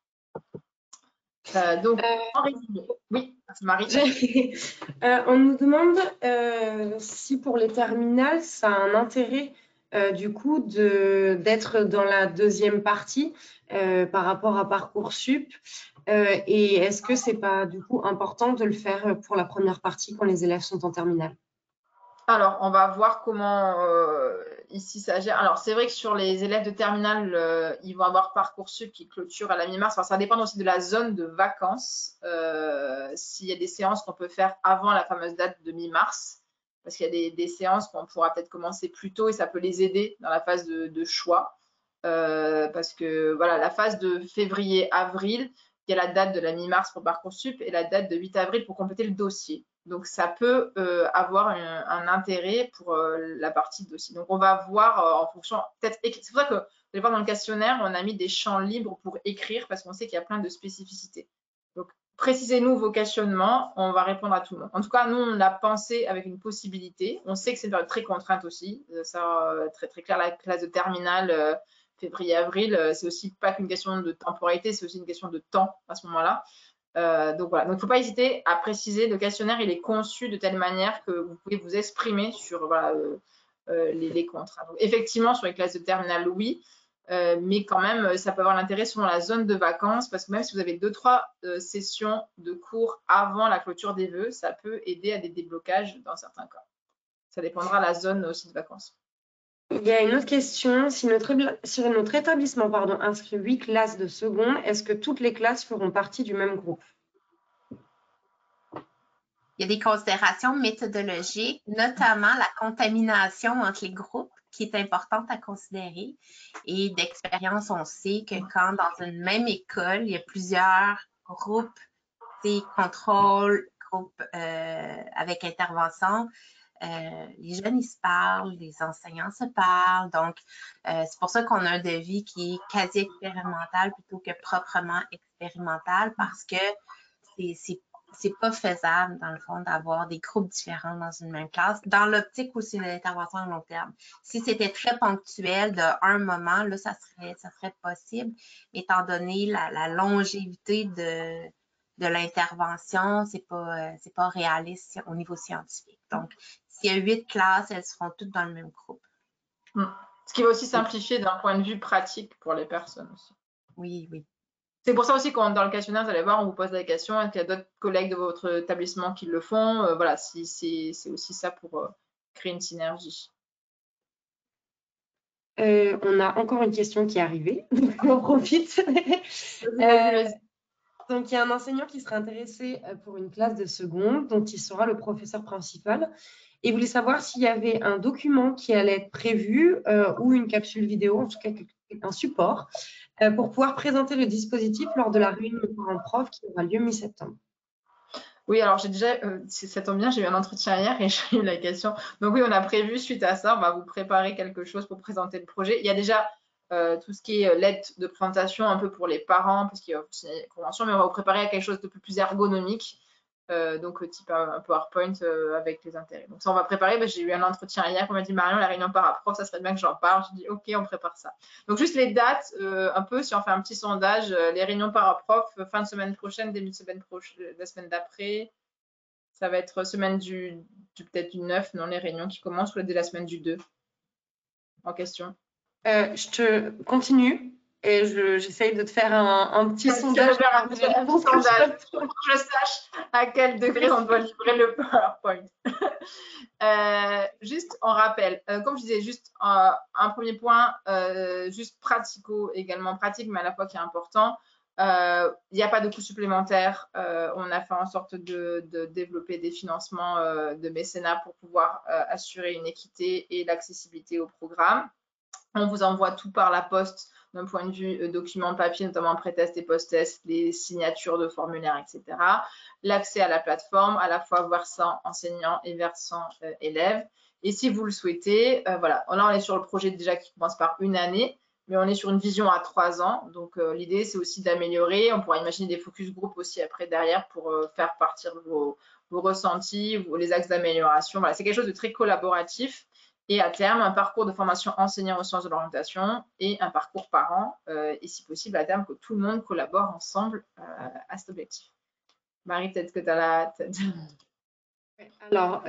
Donc, en résumé, oui, Marie. On nous demande si pour les terminales, ça a un intérêt du coup d'être dans la deuxième partie par rapport à Parcoursup. Et est-ce que c'est pas du coup important de le faire pour la première partie quand les élèves sont en terminale? Alors, on va voir comment ici ça gère. Alors, c'est vrai que sur les élèves de terminale, ils vont avoir Parcoursup qui clôture à la mi-mars. Enfin, ça dépend aussi de la zone de vacances. S'il y a des séances qu'on peut faire avant la fameuse date de mi-mars, parce qu'il y a des séances qu'on pourra peut-être commencer plus tôt et ça peut les aider dans la phase de choix. Parce que voilà, la phase de février-avril, il y a la date de la mi-mars pour Parcoursup et la date de 8 avril pour compléter le dossier. Donc, ça peut avoir un intérêt pour la partie de dossier. Donc, on va voir en fonction, peut-être, c'est pour ça que vous allez voir dans le questionnaire, on a mis des champs libres pour écrire parce qu'on sait qu'il y a plein de spécificités. Donc, précisez-nous vos questionnements, on va répondre à tout le monde. En tout cas, nous, on l'a pensé avec une possibilité. On sait que c'est une période très contrainte aussi. Ça, très, très clair, la classe de terminale, février-avril, c'est aussi pas qu'une question de temporalité, c'est aussi une question de temps à ce moment-là. Donc voilà, donc il ne faut pas hésiter à préciser, le questionnaire il est conçu de telle manière que vous pouvez vous exprimer sur voilà, les contraintes. Donc, effectivement, sur les classes de terminale, oui, mais quand même, ça peut avoir l'intérêt selon la zone de vacances, parce que même si vous avez 2-3 sessions de cours avant la clôture des vœux, ça peut aider à des déblocages dans certains cas. Ça dépendra de la zone aussi de vacances. Il y a une autre question. Si notre établissement inscrit 8 classes de seconde, est-ce que toutes les classes feront partie du même groupe? Il y a des considérations méthodologiques, notamment la contamination entre les groupes, qui est importante à considérer. Et d'expérience, on sait que quand dans une même école, il y a plusieurs groupes, des contrôles, groupes avec intervention, les jeunes, ils se parlent, les enseignants se parlent. Donc, c'est pour ça qu'on a un devis qui est quasi expérimental plutôt que proprement expérimental parce que c'est pas faisable, dans le fond, d'avoir des groupes différents dans une même classe, dans l'optique aussi de l'intervention à long terme. Si c'était très ponctuel d'un moment, là, ça serait possible, étant donné la longévité de l'intervention, c'est pas réaliste au niveau scientifique. Donc, s'il y a 8 classes, elles seront toutes dans le même groupe. Ce qui va aussi simplifier d'un point de vue pratique pour les personnes aussi. Oui, oui. C'est pour ça aussi qu'on dans le questionnaire, vous allez voir, on vous pose la question, est-ce qu'il y a d'autres collègues de votre établissement qui le font? Voilà, c'est aussi ça pour créer une synergie. On a encore une question qui est arrivée, donc on profite. Vas-y. Donc, il y a un enseignant qui serait intéressé pour une classe de seconde, dont il sera le professeur principal, et voulait savoir s'il y avait un document qui allait être prévu ou une capsule vidéo, en tout cas un support, pour pouvoir présenter le dispositif lors de la réunion parents-prof qui aura lieu mi-septembre. Oui, alors j'ai déjà, ça tombe bien, j'ai eu un entretien hier et j'ai eu la question. Donc oui, on a prévu suite à ça, on va vous préparer quelque chose pour présenter le projet. Il y a déjà tout ce qui est lettre de présentation un peu pour les parents, parce qu'il y a aussi une convention, mais on va vous préparer à quelque chose de plus ergonomique, donc type un PowerPoint avec les intérêts. Donc ça, on va préparer. J'ai eu un entretien hier, on m'a dit Marion, la réunion parents-prof, ça serait bien que j'en parle. J'ai dit ok, on prépare ça. Donc juste les dates, un peu, si on fait un petit sondage, les réunions parents-prof, fin de semaine prochaine, début de semaine prochaine, la semaine d'après, ça va être semaine du peut-être du 9, non, les réunions qui commencent, ou dès la semaine du 2 en question. Je te continue et j'essaye de te faire un petit sondage. Pour que je sache à quel degré on doit livrer le PowerPoint. Juste en rappel, comme je disais, juste un premier point, juste également pratique, mais à la fois qui est important. Il n'y a pas de coûts supplémentaires. On a fait en sorte de développer des financements de mécénat pour pouvoir assurer une équité et l'accessibilité au programme. On vous envoie tout par la poste d'un point de vue documents papier, notamment pré-test et post-test, les signatures de formulaires, etc. L'accès à la plateforme, à la fois versant enseignant et versant élève. Et si vous le souhaitez, voilà, là on est sur le projet déjà qui commence par une année, mais on est sur une vision à 3 ans. Donc l'idée c'est aussi d'améliorer. On pourra imaginer des focus group aussi après derrière pour faire partir vos ressentis, les axes d'amélioration. Voilà, c'est quelque chose de très collaboratif. Et à terme, un parcours de formation enseignant aux sciences de l'orientation et un parcours parent, et si possible, à terme, que tout le monde collabore ensemble à cet objectif. Marie, peut-être que tu as la tête. Alors,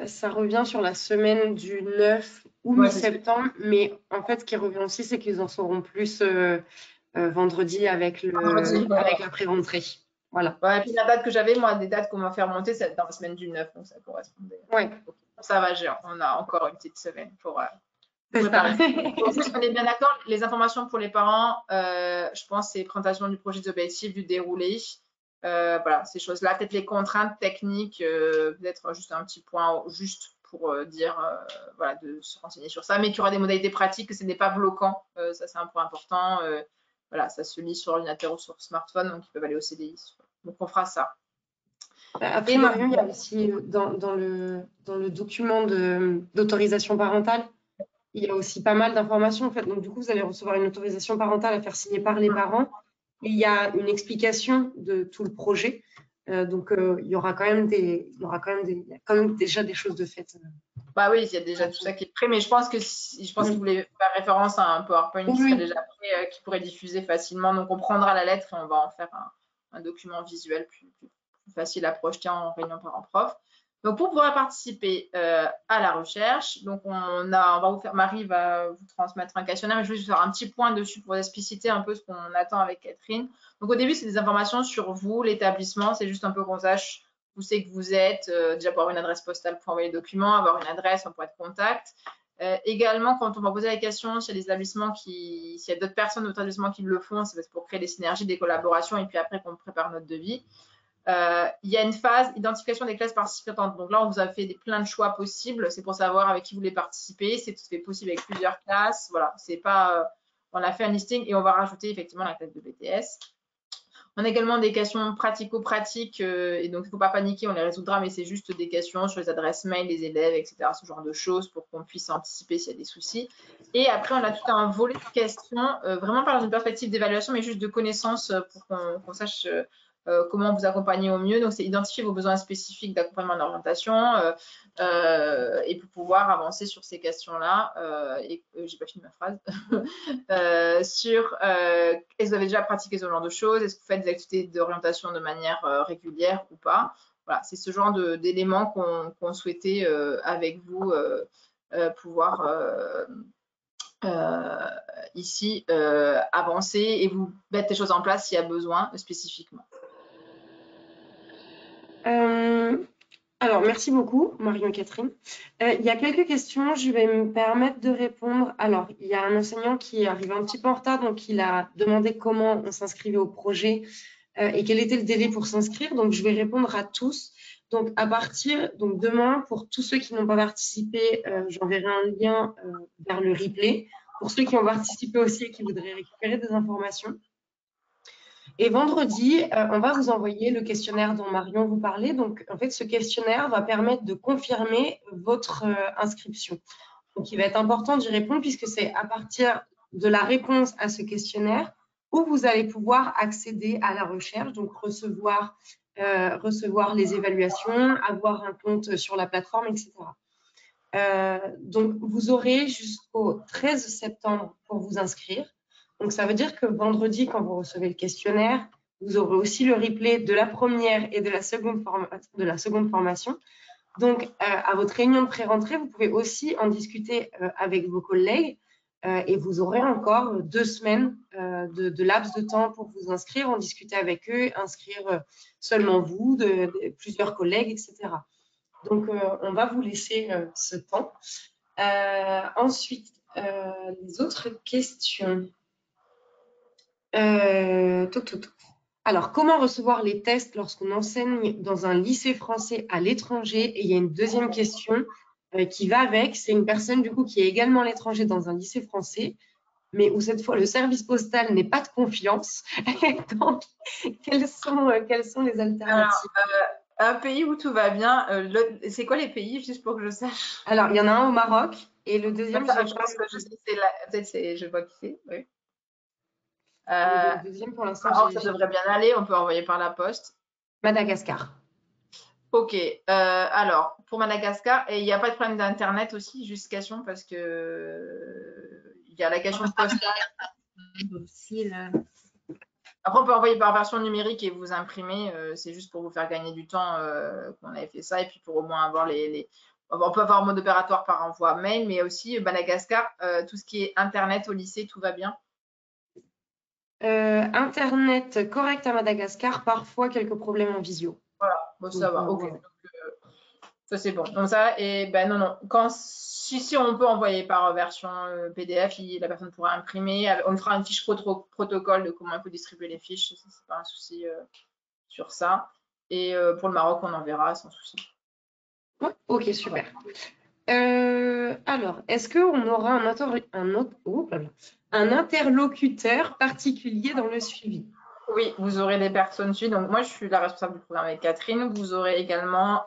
ça revient sur la semaine du 9 ou Ouais, mi-septembre, mais en fait, ce qui revient aussi, c'est qu'ils en sauront plus vendredi avec la pré-rentrée. Voilà. Ouais, et puis la date que j'avais, moi, des dates qu'on m'a fait remonter, c'est dans la semaine du 9, donc ça correspondait. Ouais. Ça va, on a encore une petite semaine pour C'est préparer. ça. Donc, on est bien d'accord, les informations pour les parents, je pense, c'est présentation du projet d'objectif, du déroulé. Voilà, ces choses-là, peut-être les contraintes techniques, peut-être juste un petit point juste pour dire, voilà, de se renseigner sur ça, mais qu'il y aura des modalités pratiques, que ce n'est pas bloquant, ça c'est un point important. Voilà, ça se lit sur ordinateur ou sur smartphone, donc ils peuvent aller au CDI. Donc on fera ça. Après, Marion, il y a aussi dans le document d'autorisation parentale, il y a aussi pas mal d'informations en fait. Donc du coup, vous allez recevoir une autorisation parentale à faire signer par les parents. Et il y a une explication de tout le projet. Donc il y aura quand même déjà des choses de fait. Bah oui, il y a déjà tout ça qui est prêt, mais je pense qu'il voulait faire référence à un PowerPoint qui serait déjà prêt, qui pourrait diffuser facilement. Donc on prendra la lettre et on va en faire un document visuel plus facile à projeter en réunion parent-prof. Donc pour pouvoir participer à la recherche, donc Marie va vous transmettre un questionnaire, mais je vais juste faire un petit point dessus pour expliciter un peu ce qu'on attend avec Catherine. Donc au début, c'est des informations sur vous, l'établissement, c'est juste un peu qu'on sache où c'est que vous êtes, déjà pour avoir une adresse postale pour envoyer les documents, avoir une adresse, un point de contact. Également, quand on va poser la question s'il y a des établissements s'il y a d'autres personnes dans l'établissement qui le font, c'est pour créer des synergies, des collaborations et puis après qu'on prépare notre devis. Il y a une phase identification des classes participantes. Donc là, on vous a fait plein de choix possibles. C'est pour savoir avec qui vous voulez participer. C'est tout fait possible avec plusieurs classes. Voilà, c'est pas. On a fait un listing et on va rajouter effectivement la classe de BTS. On a également des questions pratico-pratiques et donc il ne faut pas paniquer, on les résoudra, mais c'est juste des questions sur les adresses mail des élèves, etc. Ce genre de choses pour qu'on puisse anticiper s'il y a des soucis. Et après, on a tout un volet de questions, vraiment pas dans une perspective d'évaluation, mais juste de connaissances pour qu'on sache comment vous accompagner au mieux. Donc, c'est identifier vos besoins spécifiques d'accompagnement d'orientation et pour pouvoir avancer sur ces questions-là. J'ai pas fini ma phrase. Sur est-ce que vous avez déjà pratiqué ce genre de choses? Est-ce que vous faites des activités d'orientation de manière régulière ou pas? Voilà, c'est ce genre d'éléments qu'on souhaitait avec vous pouvoir ici avancer et vous mettre des choses en place s'il y a besoin spécifiquement. Alors, merci beaucoup, Marion et Catherine. Il y a quelques questions, je vais me permettre de répondre. Alors, il y a un enseignant qui est arrivé un petit peu en retard, donc il a demandé comment on s'inscrivait au projet et quel était le délai pour s'inscrire. Donc, je vais répondre à tous. Donc, demain, pour tous ceux qui n'ont pas participé, j'enverrai un lien vers le replay. Pour ceux qui ont participé aussi et qui voudraient récupérer des informations. Et vendredi, on va vous envoyer le questionnaire dont Marion vous parlait. Donc, en fait, ce questionnaire va permettre de confirmer votre inscription. Donc, il va être important d'y répondre puisque c'est à partir de la réponse à ce questionnaire où vous allez pouvoir accéder à la recherche, donc recevoir les évaluations, avoir un compte sur la plateforme, etc. Donc, vous aurez jusqu'au 13 septembre pour vous inscrire. Donc, ça veut dire que vendredi, quand vous recevez le questionnaire, vous aurez aussi le replay de la première et de la seconde formation. Donc, à votre réunion de pré-rentrée, vous pouvez aussi en discuter avec vos collègues et vous aurez encore 2 semaines de laps de temps pour vous inscrire, en discuter avec eux, inscrire seulement vous, plusieurs collègues, etc. Donc, on va vous laisser ce temps. Ensuite, les autres questions. Toc. Alors, comment recevoir les tests lorsqu'on enseigne dans un lycée français à l'étranger? Et il y a une deuxième question qui va avec. C'est une personne, du coup, qui est également à l'étranger dans un lycée français, mais où cette fois, le service postal n'est pas de confiance. Donc, quelles sont les alternatives? Un pays où tout va bien. C'est quoi les pays, juste pour que je sache? Alors, il y en a un au Maroc et le deuxième, Ça, j'ai je pas pense que je sais, peut-être je vois qui c'est. Oui. le Euh, deuxième pour l'instant, Maroc, ça devrait bien aller. On peut envoyer par la poste. Madagascar. Ok. Alors, pour Madagascar, et il n'y a pas de problème d'internet aussi, juste question parce que il y a la question postale. Aussi, là. Après, on peut envoyer par version numérique et vous imprimer. C'est juste pour vous faire gagner du temps qu'on avait fait ça. Et puis pour au moins avoir On peut avoir en mode opératoire par envoi mail, mais aussi Madagascar, tout ce qui est Internet au lycée, tout va bien. Internet correct à Madagascar, parfois quelques problèmes en visio. Voilà, bon, ça va. Ok. Voilà. Donc, ça, c'est bon. Donc ça, et ben non. Si on peut envoyer par version PDF, la personne pourra imprimer. On fera une fiche protocole de comment il faut distribuer les fiches. Ça, c'est pas un souci sur ça. Et pour le Maroc, on enverra sans souci. Ouais, ok, super. Alors, est-ce qu'on aura un interlocuteur particulier dans le suivi? Oui, vous aurez des personnes suivies. Donc, moi, je suis la responsable du programme avec Catherine. Vous aurez également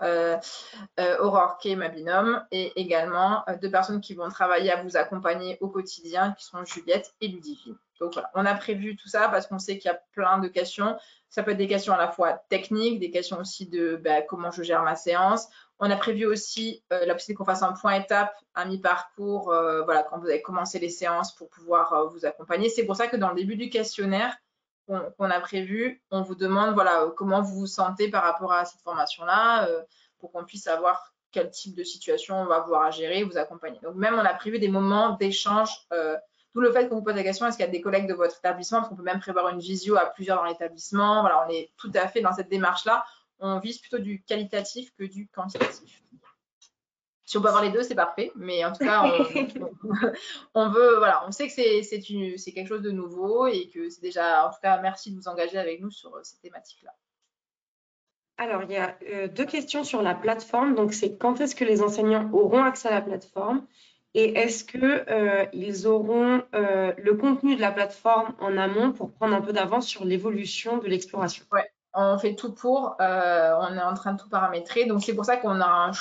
Aurore, qui est ma binôme, et également 2 personnes qui vont travailler à vous accompagner au quotidien, qui sont Juliette et Ludivine. Donc, voilà, on a prévu tout ça parce qu'on sait qu'il y a plein de questions. Ça peut être des questions à la fois techniques, des questions aussi de comment je gère ma séance. On a prévu aussi la possibilité qu'on fasse un point étape, un mi-parcours, voilà, quand vous avez commencé les séances pour pouvoir vous accompagner. C'est pour ça que dans le début du questionnaire, qu'on a prévu, on vous demande voilà, comment vous vous sentez par rapport à cette formation-là, pour qu'on puisse savoir quel type de situation on va pouvoir gérer, vous accompagner. Donc même, on a prévu des moments d'échange, d'où le fait qu'on vous pose la question, est-ce qu'il y a des collègues de votre établissement, parce qu'on peut même prévoir une visio à plusieurs dans l'établissement. Voilà, on est tout à fait dans cette démarche-là. On vise plutôt du qualitatif que du quantitatif. Si on peut avoir les deux, c'est parfait. Mais en tout cas, on veut, voilà, on sait que c'est quelque chose de nouveau et que c'est déjà, en tout cas, merci de vous engager avec nous sur ces thématiques-là. Alors, il y a 2 questions sur la plateforme. Donc, c'est quand est-ce que les enseignants auront accès à la plateforme et est-ce qu'ils auront le contenu de la plateforme en amont pour prendre un peu d'avance sur l'évolution de l'exploration? Ouais, on fait tout pour. On est en train de tout paramétrer. Donc, c'est pour ça qu'on a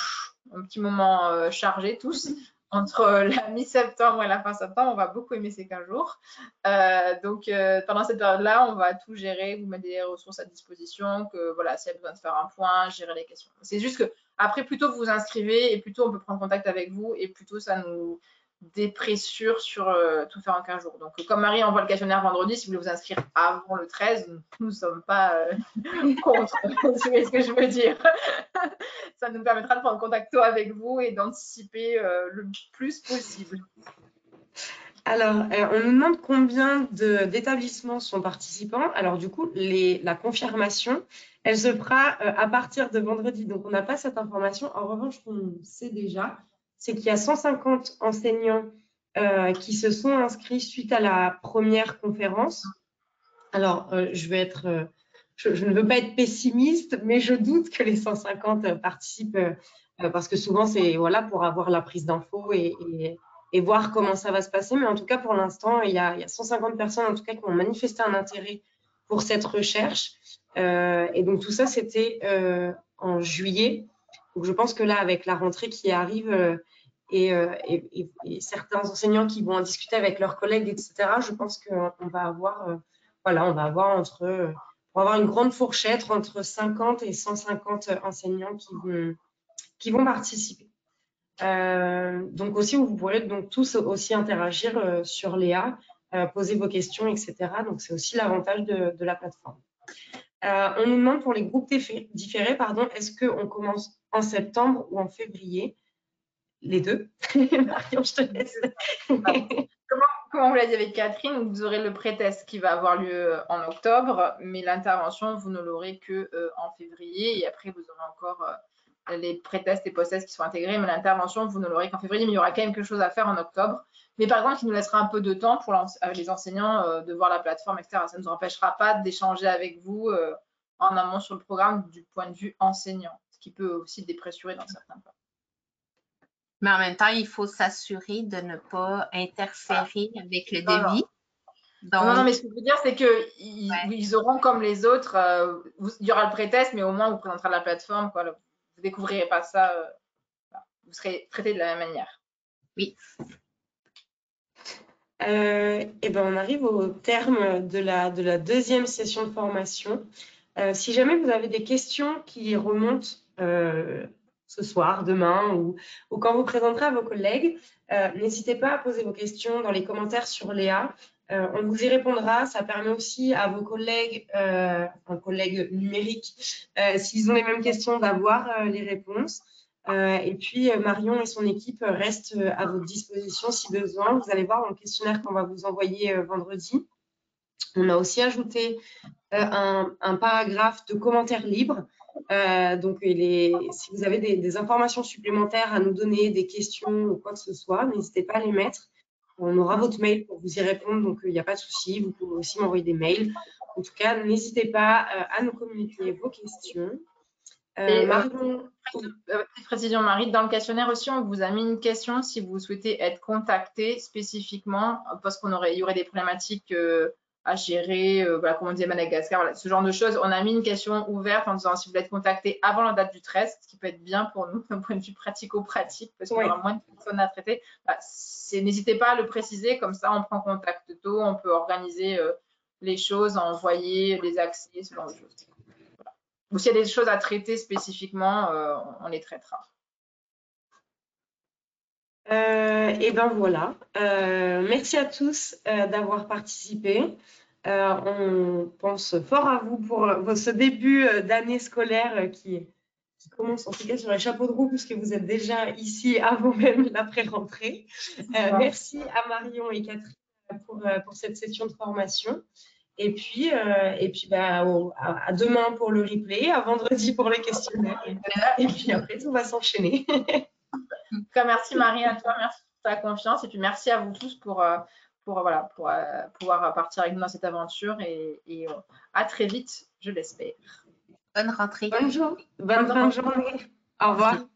un petit moment chargé tous. Entre la mi-septembre et la fin septembre, on va beaucoup aimer ces 15 jours. Donc, pendant cette période-là, on va tout gérer, vous mettre des ressources à disposition, que voilà, s'il y a besoin de faire un point, gérer les questions. C'est juste que après, plutôt vous vous inscrivez et plutôt on peut prendre contact avec vous et plutôt ça nous dépressure sur tout faire en 15 jours. Donc, comme Marie envoie le questionnaire vendredi, si vous voulez vous inscrire avant le 13, nous ne sommes pas contre. Tu vois ce que je veux dire? Ça nous permettra de prendre contact tôt avec vous et d'anticiper le plus possible. Alors, on nous demande combien d'établissements sont participants. Alors, du coup, la confirmation, elle se fera à partir de vendredi. Donc, on n'a pas cette information. En revanche, on sait déjà, c'est qu'il y a 150 enseignants qui se sont inscrits suite à la première conférence. Alors, je ne veux pas être pessimiste, mais je doute que les 150 participent parce que souvent, c'est voilà, pour avoir la prise d'infos et voir comment ça va se passer. Mais en tout cas, pour l'instant, il y a 150 personnes en tout cas qui ont manifesté un intérêt pour cette recherche. Et donc, tout ça, c'était en juillet. Donc, je pense que là, avec la rentrée qui arrive et certains enseignants qui vont en discuter avec leurs collègues, etc., je pense qu'on va avoir, voilà, on va avoir pour avoir une grande fourchette entre 50 et 150 enseignants qui vont participer. Donc aussi, vous pourrez donc tous aussi interagir sur Léa, poser vos questions, etc. Donc c'est aussi l'avantage de la plateforme. On nous demande pour les groupes différés, est-ce qu'on commence en septembre ou en février? Les deux. Marion, je te laisse. Comme on vous l'a dit avec Catherine, vous aurez le pré-test qui va avoir lieu en octobre, mais l'intervention, vous ne l'aurez que en février. Et après, vous aurez encore les pré-tests et post-tests qui sont intégrés, mais l'intervention, vous ne l'aurez qu'en février. Mais il y aura quand même quelque chose à faire en octobre, Mais par contre, il nous laissera un peu de temps pour les enseignants de voir la plateforme, etc. Ça ne nous empêchera pas d'échanger avec vous en amont sur le programme du point de vue enseignant, ce qui peut aussi dépressurer dans certains cas. Mais en même temps, il faut s'assurer de ne pas interférer avec le devis. Donc, non, mais ce que je veux dire, c'est qu'ils auront comme les autres, il y aura le pré-test, mais au moins, on vous présentera la plateforme. Quoi, vous ne découvrirez pas ça. Vous serez traité de la même manière. Oui. Et ben on arrive au terme de la deuxième session de formation. Si jamais vous avez des questions qui remontent ce soir, demain ou quand vous présenterez à vos collègues, n'hésitez pas à poser vos questions dans les commentaires sur Léa. On vous y répondra. Ça permet aussi à vos collègues, collègues numériques, s'ils ont les mêmes questions, d'avoir les réponses. Et puis, Marion et son équipe restent à votre disposition si besoin. Vous allez voir dans le questionnaire qu'on va vous envoyer vendredi. On a aussi ajouté un paragraphe de commentaires libres. Donc, si vous avez des informations supplémentaires à nous donner, des questions ou quoi que ce soit, n'hésitez pas à les mettre. On aura votre mail pour vous y répondre, donc il n'y a pas de souci. Vous pouvez aussi m'envoyer des mails. En tout cas, n'hésitez pas à nous communiquer vos questions. Marion, petite précision, Marie, dans le questionnaire aussi, on vous a mis une question si vous souhaitez être contacté spécifiquement, parce qu'il y aurait des problématiques à gérer, voilà, comme on disait Madagascar, voilà, ce genre de choses. On a mis une question ouverte en disant si vous voulez être contacté avant la date du test, ce qui peut être bien pour nous d'un point de vue pratico-pratique, parce qu'on aura moins de personnes à traiter. Bah, n'hésitez pas à le préciser, comme ça on prend contact tôt, on peut organiser les choses, envoyer les accès, ce genre de choses. Ou s'il y a des choses à traiter spécifiquement, on les traitera. Et ben voilà. Merci à tous d'avoir participé. On pense fort à vous pour ce début d'année scolaire qui commence en tout cas sur les chapeaux de roue puisque vous êtes déjà ici avant même l'après-rentrée. Merci à Marion et Catherine pour cette session de formation. Et puis à demain pour le replay, à vendredi pour le questionnaire. Et puis après, tout va s'enchaîner. En tout cas, merci Marie à toi, merci pour ta confiance. Et puis merci à vous tous pour pouvoir partir avec nous dans cette aventure. Et à très vite, je l'espère. Bonne rentrée. Bonne fin de journée. Au revoir. Merci.